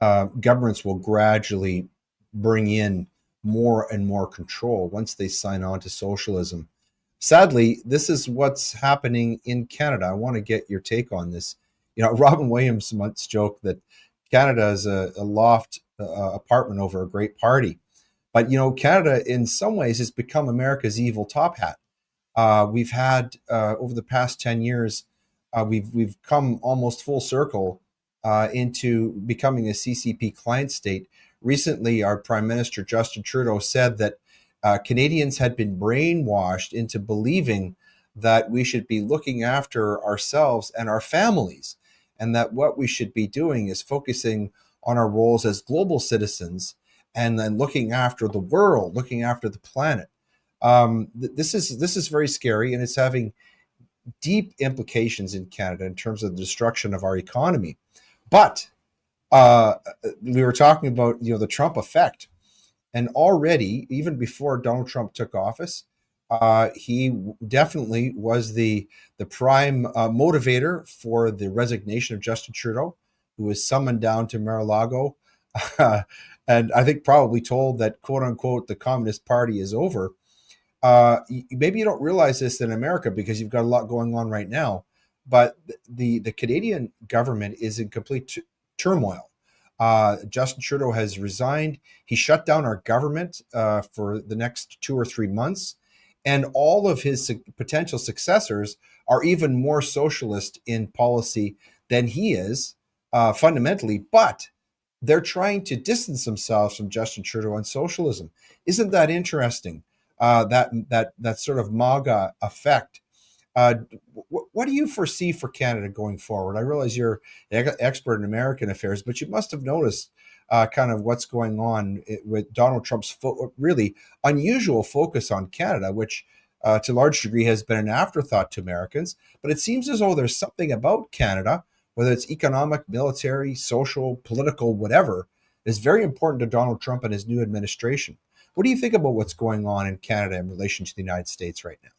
[SPEAKER 2] governments will gradually bring in more and more control once they sign on to socialism. Sadly, this is what's happening in Canada. I want to get your take on this. Robin Williams once joked that Canada is a loft apartment over a great party. But Canada, in some ways, has become America's evil top hat. We've had over the past 10 years, we've come almost full circle into becoming a CCP client state. Recently, our Prime Minister Justin Trudeau said that Canadians had been brainwashed into believing that we should be looking after ourselves and our families, and that what we should be doing is focusing on our roles as global citizens and then looking after the world, looking after the planet. This is very scary, and it's having deep implications in Canada in terms of the destruction of our economy. But uh, we were talking about the Trump effect, and already, even before Donald Trump took office, He definitely was the prime motivator for the resignation of Justin Trudeau, who was summoned down to Mar-a-Lago, and I think probably told that "quote unquote" the Communist Party is over. Maybe you don't realize this in America because you've got a lot going on right now, but the Canadian government is in complete turmoil. Justin Trudeau has resigned. He shut down our government for the next 2 or 3 months, and all of his potential successors are even more socialist in policy than he is, fundamentally. But they're trying to distance themselves from Justin Trudeau on socialism. Isn't that interesting? That sort of MAGA effect. Uh, what do you foresee for Canada going forward? I realize you're an expert in American affairs, but you must have noticed kind of what's going on with Donald Trump's really unusual focus on Canada, which to a large degree has been an afterthought to Americans. But it seems as though there's something about Canada, whether it's economic, military, social, political, whatever, is very important to Donald Trump and his new administration. What do you think about what's going on in Canada in relation to the United States right now?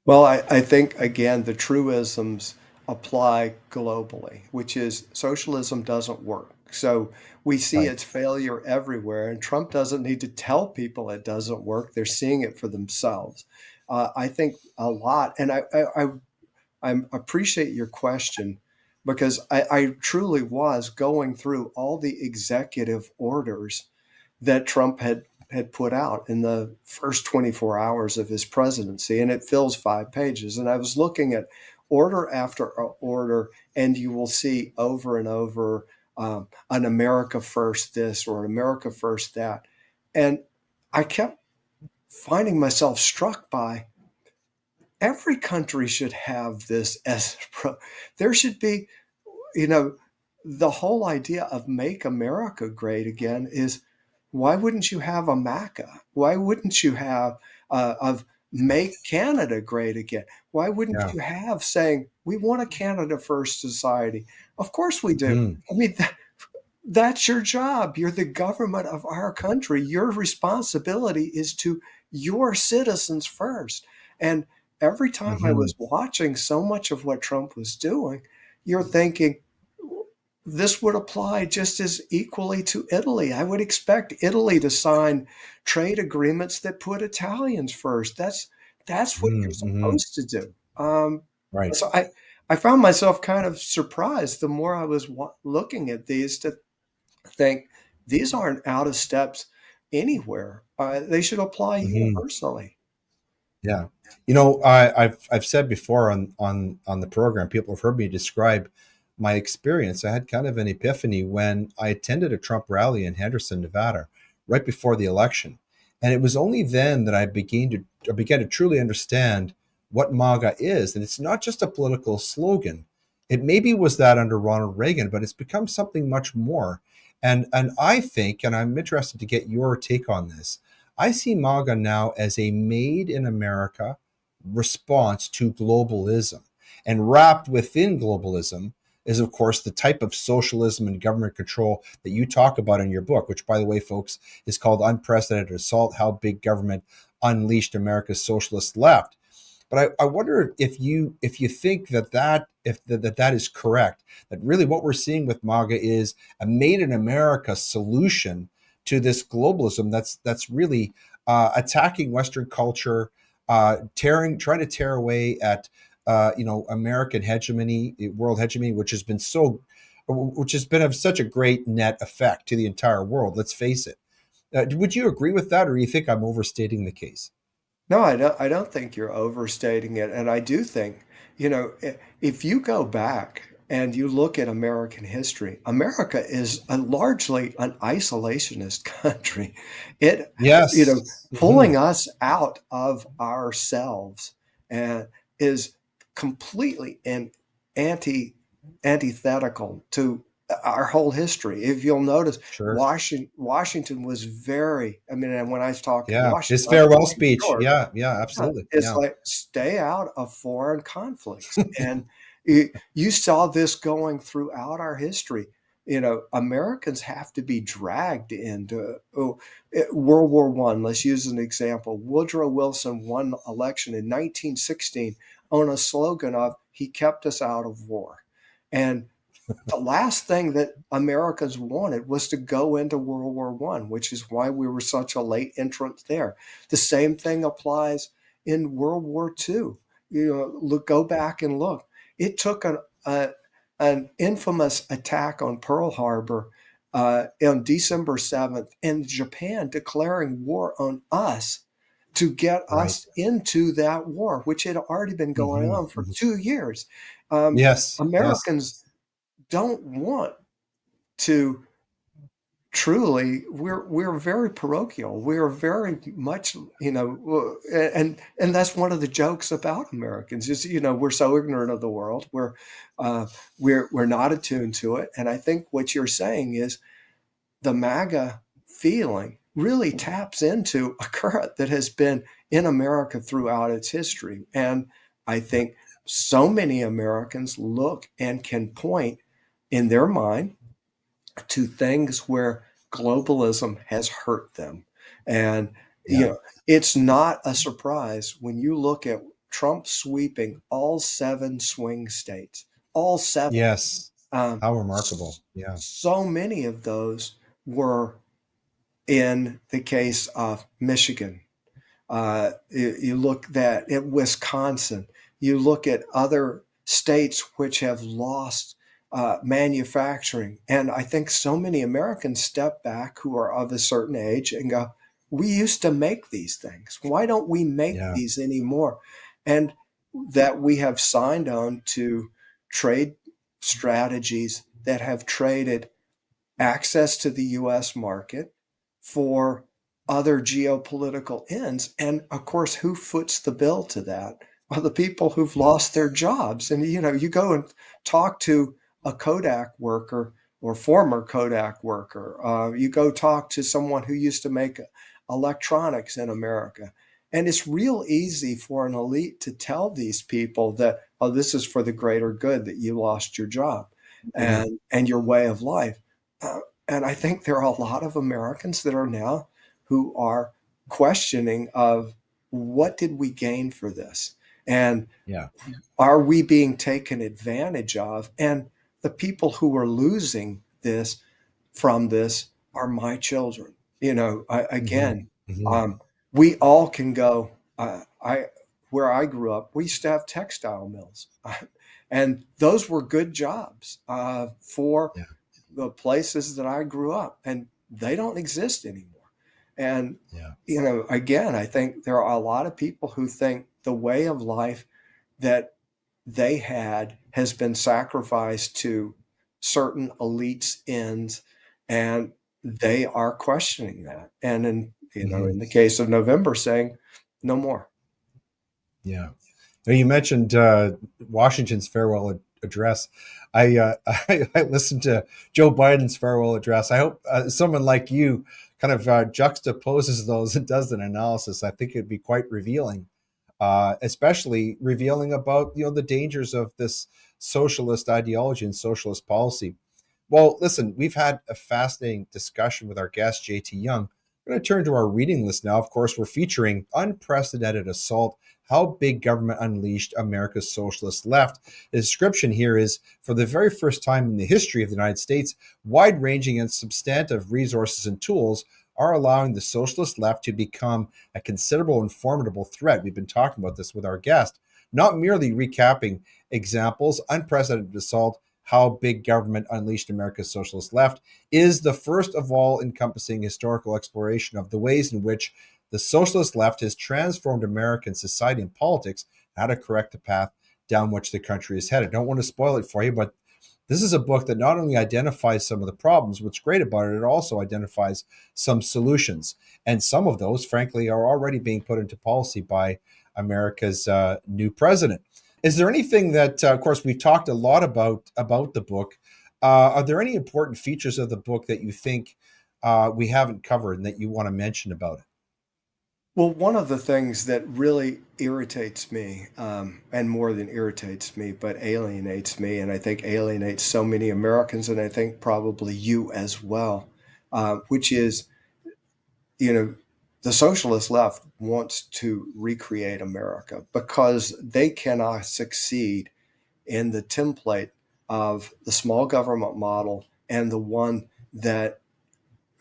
[SPEAKER 1] Well, I think, again, the truisms apply globally, which is socialism doesn't work. So we see
[SPEAKER 2] Right.
[SPEAKER 1] its failure everywhere, and Trump doesn't need to tell people it doesn't work. They're seeing it for themselves. I think a lot, and I appreciate your question because I truly was going through all the executive orders that Trump had put out in the first 24 hours of his presidency, and it fills 5 pages. And I was looking at order after order, and you will see over and over an America first this or an America first that. And I kept finding myself struck by every country should have this as there should be, you know, the whole idea of make America great again is why wouldn't you have a MAGA? Why wouldn't you have of make Canada great again? Why wouldn't
[SPEAKER 2] Yeah.
[SPEAKER 1] you have saying we want a Canada first society? Of course we do.
[SPEAKER 2] Mhm.
[SPEAKER 1] I mean, that's your job. You're the government of our country. Your responsibility is to your citizens first. And every time I
[SPEAKER 2] Mhm.
[SPEAKER 1] was watching so much of what Trump was doing, you're thinking, this would apply just as equally to Italy. I would expect Italy to sign trade agreements that put Italians first. That's what you're
[SPEAKER 2] Mhm. Mhm.
[SPEAKER 1] supposed to do.
[SPEAKER 2] Right.
[SPEAKER 1] So I found myself kind of surprised the more I was looking at these to think these aren't out of steps anywhere. They should apply
[SPEAKER 2] Mhm.
[SPEAKER 1] universally.
[SPEAKER 2] Yeah. I've said before on the program, people have heard me describe my experience. I had kind of an epiphany when I attended a Trump rally in Henderson, Nevada, right before the election, and it was only then that I began to truly understand what MAGA is, and it's not just a political slogan. It maybe was that under Ronald Reagan, but it's become something much more. And I think, and I'm interested to get your take on this. I see MAGA now as a made in America response to globalism. And wrapped within globalism is, of course, the type of socialism and government control that you talk about in your book, which, by the way, folks, is called Unprecedented Assault: How Big Government Unleashed America's Socialist Left. But I wonder if you think that is correct, that really what we're seeing with MAGA is a made in America solution to this globalism that's really attacking Western culture, trying to tear away at American hegemony, world hegemony, which has been of such a great net effect to the entire world. Let's face it. Would you agree with that, or do you think I'm overstating the case?
[SPEAKER 1] No, I don't think you're overstating it. And I do think, if you go back and you look at American history, America is largely an isolationist country. It,
[SPEAKER 2] Yes.
[SPEAKER 1] pulling
[SPEAKER 2] Hmm.
[SPEAKER 1] us out of ourselves and is completely anti antithetical to our whole history. If you'll notice,
[SPEAKER 2] Sure.
[SPEAKER 1] Washington was very, I mean, and when I talk
[SPEAKER 2] Yeah.
[SPEAKER 1] Washington,
[SPEAKER 2] His
[SPEAKER 1] I'm
[SPEAKER 2] farewell
[SPEAKER 1] talking
[SPEAKER 2] speech.
[SPEAKER 1] George.
[SPEAKER 2] Yeah. Yeah.
[SPEAKER 1] Yeah,
[SPEAKER 2] Absolutely.
[SPEAKER 1] it's
[SPEAKER 2] Yeah.
[SPEAKER 1] like stay out of foreign conflicts. And you saw this going throughout our history. Americans have to be dragged into World War One. Let's use an example. Woodrow Wilson won election in 1916 on a slogan of "He kept us out of war," and the last thing that Americans wanted was to go into World War One, which is why we were such a late entrant there. The same thing applies in World War Two. Go back and look. It took an infamous attack on Pearl Harbor on December 7th, and Japan declaring war on us to get
[SPEAKER 2] Right.
[SPEAKER 1] us into that war, which had already been going
[SPEAKER 2] Hmm.
[SPEAKER 1] on for 2 years.
[SPEAKER 2] Yes. Yes.
[SPEAKER 1] Americans don't want to truly, we're very parochial, we're very much, and that's one of the jokes about Americans is, we're so ignorant of the world, uh we're not attuned to it. And I think what you're saying is the MAGA feeling really taps into a current that has been in America throughout its history. And I
[SPEAKER 2] Yeah.
[SPEAKER 1] think so many Americans look and can point in their mind to things where globalism has hurt them. And,
[SPEAKER 2] Yeah.
[SPEAKER 1] it's not a surprise when you look at Trump sweeping all seven swing states, all seven.
[SPEAKER 2] Yes.
[SPEAKER 1] Um,
[SPEAKER 2] How remarkable. Yeah.
[SPEAKER 1] so many of those were in the case of Michigan. You look at Wisconsin. You look at other states which have lost manufacturing, and I think so many Americans step back who are of a certain age and go, "We used to make these things. Why don't we make
[SPEAKER 2] Yeah.
[SPEAKER 1] these anymore?" And that we have signed on to trade strategies that have traded access to the US market for other geopolitical ends. And of course, who foots the bill to that? Well, the people who've
[SPEAKER 2] Yeah.
[SPEAKER 1] lost their jobs. And you go and talk to a Kodak worker or former Kodak worker. You go talk to someone who used to make electronics in America. And it's real easy for an elite to tell these people that, oh, this is for the greater good that you lost your job
[SPEAKER 2] Mhm.
[SPEAKER 1] and your way of life. Uh, and I think there are a lot of Americans that are now who are questioning of what did we gain for this? And
[SPEAKER 2] Yeah.
[SPEAKER 1] are we being taken advantage of? And the people who are losing this from this are my children.
[SPEAKER 2] Hmm.
[SPEAKER 1] Again,
[SPEAKER 2] Hmm.
[SPEAKER 1] um, we all can go. I Where I grew up, we used to have textile mills, and those were good jobs for
[SPEAKER 2] Yeah.
[SPEAKER 1] the places that I grew up, and they don't exist anymore. And,
[SPEAKER 2] Yeah.
[SPEAKER 1] again, I think there are a lot of people who think the way of life that they had has been sacrificed to certain elites' ends, and they are questioning that. And
[SPEAKER 2] Hmm.
[SPEAKER 1] in the case of November, saying no more.
[SPEAKER 2] Yeah. Now, you mentioned Washington's farewell address. I listened to Joe Biden's farewell address. I hope someone like you kind of juxtaposes those and does an analysis. I think it'd be quite revealing, especially revealing about the dangers of this socialist ideology and socialist policy. Well, listen, we've had a fascinating discussion with our guest, JT Young. We're going to turn to our reading list now. Of course, we're featuring Unprecedented Assault: How Big Government Unleashed America's Socialist Left. The description here is, for the very first time in the history of the United States, wide ranging and substantive resources and tools are allowing the socialist left to become a considerable and formidable threat. We've been talking about this with our guest, not merely recapping examples. Unprecedented Assault: How Big Government Unleashed America's Socialist Left is the first of all encompassing historical exploration of the ways in which the socialist left has transformed American society and politics, and how to correct the path down which the country is headed. I don't want to spoil it for you, but this is a book that not only identifies some of the problems, what's great about it, it also identifies some solutions. And some of those, frankly, are already being put into policy by America's new president. Is there anything that, of course, we've talked a lot about the book? Are there any important features of the book that you think we haven't covered and that you want to mention about it?
[SPEAKER 1] Well, one of the things that really irritates me, and more than irritates me, but alienates me, and I think alienates so many Americans, and I think probably you as well, which is, you know, the socialist left wants to recreate America because they cannot succeed in the template of the small government model and the one that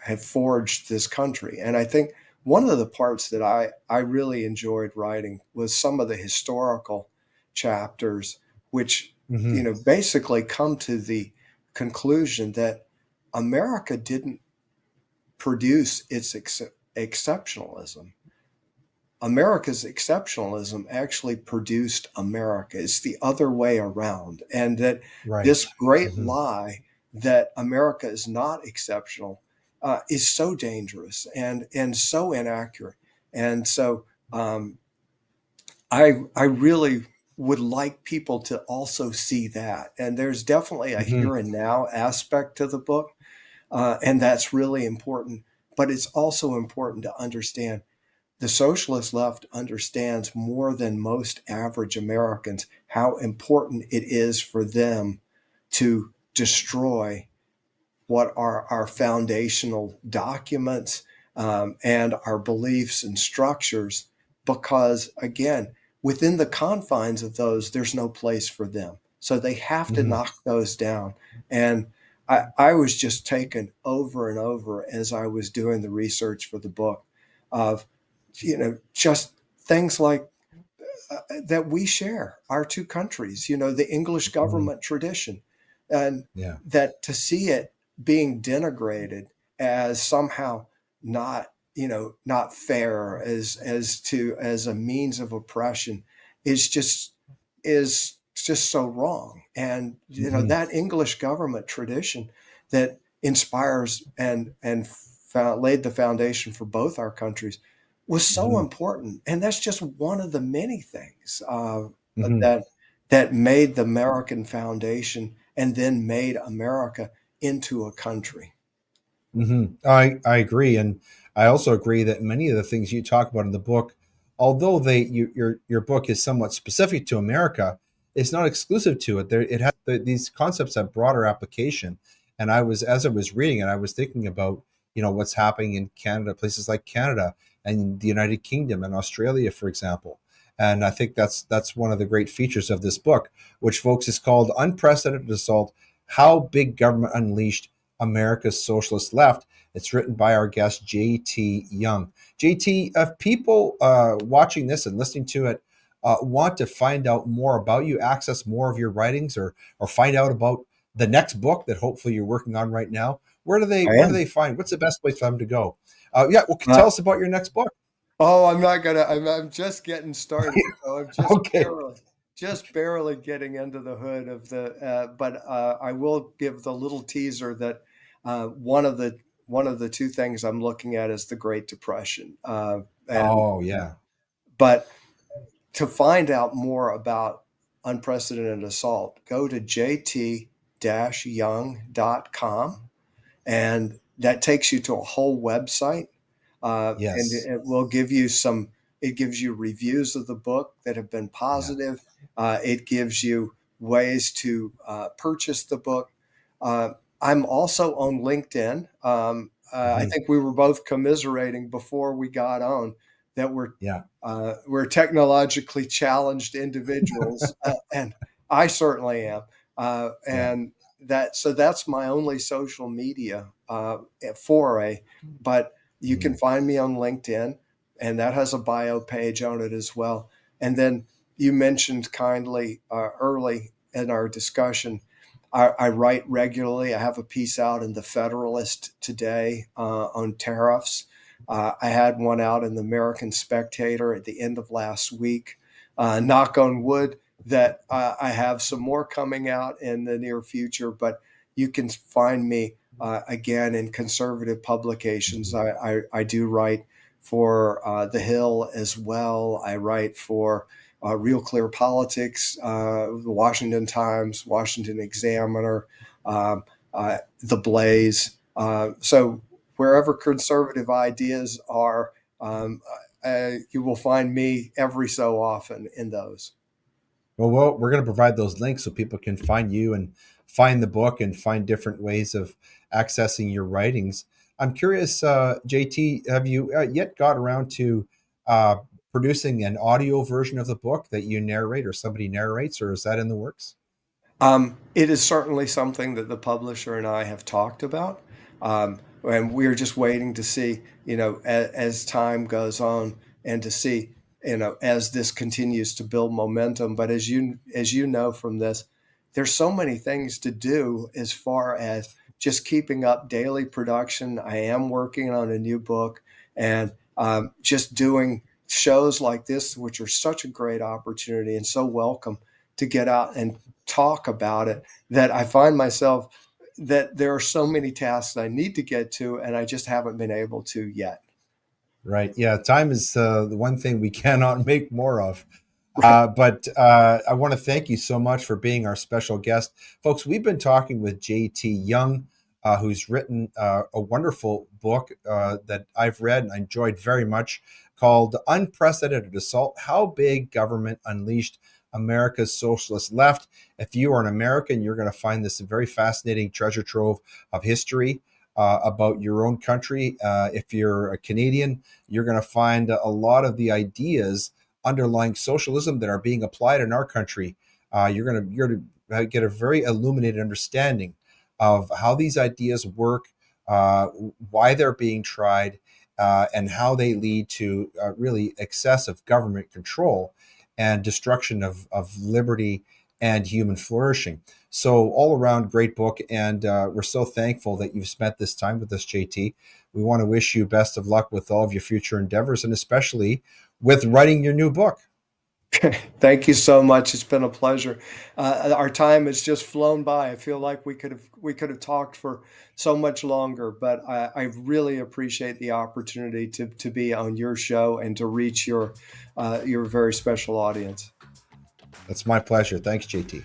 [SPEAKER 1] have forged this country. And I think one of the parts that I really enjoyed writing was some of the historical chapters, which,
[SPEAKER 2] Hmm.
[SPEAKER 1] basically come to the conclusion that America didn't produce its exceptionalism. America's exceptionalism actually produced America. It's the other way around. And that
[SPEAKER 2] Right.
[SPEAKER 1] this great
[SPEAKER 2] Hmm.
[SPEAKER 1] lie that America is not exceptional is so dangerous and so inaccurate. And so um, I really would like people to also see that. And there's definitely a
[SPEAKER 2] Hmm.
[SPEAKER 1] here and now aspect to the book, and that's really important. But it's also important to understand the socialist left understands more than most average Americans how important it is for them to destroy what are our foundational documents, and our beliefs and structures, because, again, within the confines of those, there's no place for them. So they have to
[SPEAKER 2] Hmm.
[SPEAKER 1] knock those down. And I was just taken over and over as I was doing the research for the book of, just things like that we share, our two countries, the English
[SPEAKER 2] Hmm.
[SPEAKER 1] government tradition, and
[SPEAKER 2] Yeah.
[SPEAKER 1] that to see it being denigrated as somehow not, not fair, as a means of oppression is just so wrong. And
[SPEAKER 2] Hmm.
[SPEAKER 1] that English government tradition that inspires and laid the foundation for both our countries was so
[SPEAKER 2] Hmm.
[SPEAKER 1] important. And that's just one of the many things
[SPEAKER 2] Hmm.
[SPEAKER 1] that made the American foundation and then made America into a country.
[SPEAKER 2] I agree, and I also agree that many of the things you talk about in the book, although your book is somewhat specific to America, it's not exclusive to it. There, it has these concepts have broader application. And as I was reading it, I was thinking about what's happening in Canada, places like Canada and the United Kingdom and Australia, for example. And I think that's one of the great features of this book, which, folks, is called "Unprecedented Assault: How Big Government Unleashed America's Socialist Left." It's written by our guest, J.T. Young. JT, if people watching this and listening to it want to find out more about you, access more of your writings, or find out about the next book that hopefully you're working on right now,
[SPEAKER 1] I
[SPEAKER 2] where do
[SPEAKER 1] am.
[SPEAKER 2] they find? What's the best place for them to go? Yeah, well,
[SPEAKER 1] Uh,
[SPEAKER 2] tell us about your next book.
[SPEAKER 1] oh, I'm not gonna. I'm just getting started, so I'm
[SPEAKER 2] Okay.
[SPEAKER 1] just barely getting into the hood of the. But I will give the little teaser that one of the two things I'm looking at is the Great Depression, and
[SPEAKER 2] Oh yeah.
[SPEAKER 1] but to find out more about unprecedented assault, go to jt-young.com, and that takes you to a whole website, and
[SPEAKER 2] Yes.
[SPEAKER 1] it will give you some. It gives you reviews of the book that have been
[SPEAKER 2] Yeah.
[SPEAKER 1] positive. It gives you ways to purchase the book. Uh, I'm also on LinkedIn. I
[SPEAKER 2] Hmm.
[SPEAKER 1] think we were both commiserating before we got on that
[SPEAKER 2] Yeah.
[SPEAKER 1] we're technologically challenged individuals, and I certainly am.
[SPEAKER 2] Yeah.
[SPEAKER 1] And that's my only social media foray. But you can
[SPEAKER 2] Mhm.
[SPEAKER 1] find me on LinkedIn, and that has a bio page on it as well. And then you mentioned kindly early in our discussion, I write regularly. I have a piece out in the Federalist today on tariffs. I had one out in the American Spectator at the end of last week. Knock on wood that I have some more coming out in the near future, but you can find me again in conservative publications.
[SPEAKER 2] Mhm.
[SPEAKER 1] I do write for The Hill as well. I write for Real Clear Politics, the Washington Times, Washington Examiner, um, The Blaze. So wherever conservative ideas are, um, you will find me every so often in those.
[SPEAKER 2] Well, we're going to provide those links so people can find you and find the book and find different ways of accessing your writings. I'm curious, JT, have you yet got around to uh, producing an audio version of the book that you narrate or somebody narrates, or is that in the works?
[SPEAKER 1] It is certainly something that the publisher and I have talked about. And we're just waiting to see, as time goes on and to see, as this continues to build momentum. But as you know from this, there's so many things to do as far as just keeping up daily production. I am working on a new book and just doing shows like this, which are such a great opportunity and so welcome to get out and talk about it, that I find myself that there are so many tasks I need to get to, and I just haven't been able to yet.
[SPEAKER 2] Right. Yeah. Time is the one thing we cannot make more of.
[SPEAKER 1] Right.
[SPEAKER 2] But I want to thank you so much for being our special guest. Folks, we've been talking with JT Young, who's written a wonderful book that I've read and I enjoyed very much called Unprecedented Assault: How Big Government Unleashed America's Socialist Left. If you are an American, you're going to find this a very fascinating treasure trove of history about your own country. If you're a Canadian, you're going to find a lot of the ideas underlying socialism that are being applied in our country. You're going to get a very illuminated understanding of how these ideas work, why they're being tried, and how they lead to really excessive government control and destruction of liberty and human flourishing. So all around great book, and we're so thankful that you've spent this time with us, JT. We want to wish you best of luck with all of your future endeavors, and especially with writing your new book.
[SPEAKER 1] Thank you so much. It's been a pleasure. Our time has just flown by. I feel like we could have talked for so much longer, but I really appreciate the opportunity to be on your show and to reach your very special audience.
[SPEAKER 2] That's my pleasure. Thanks, JT.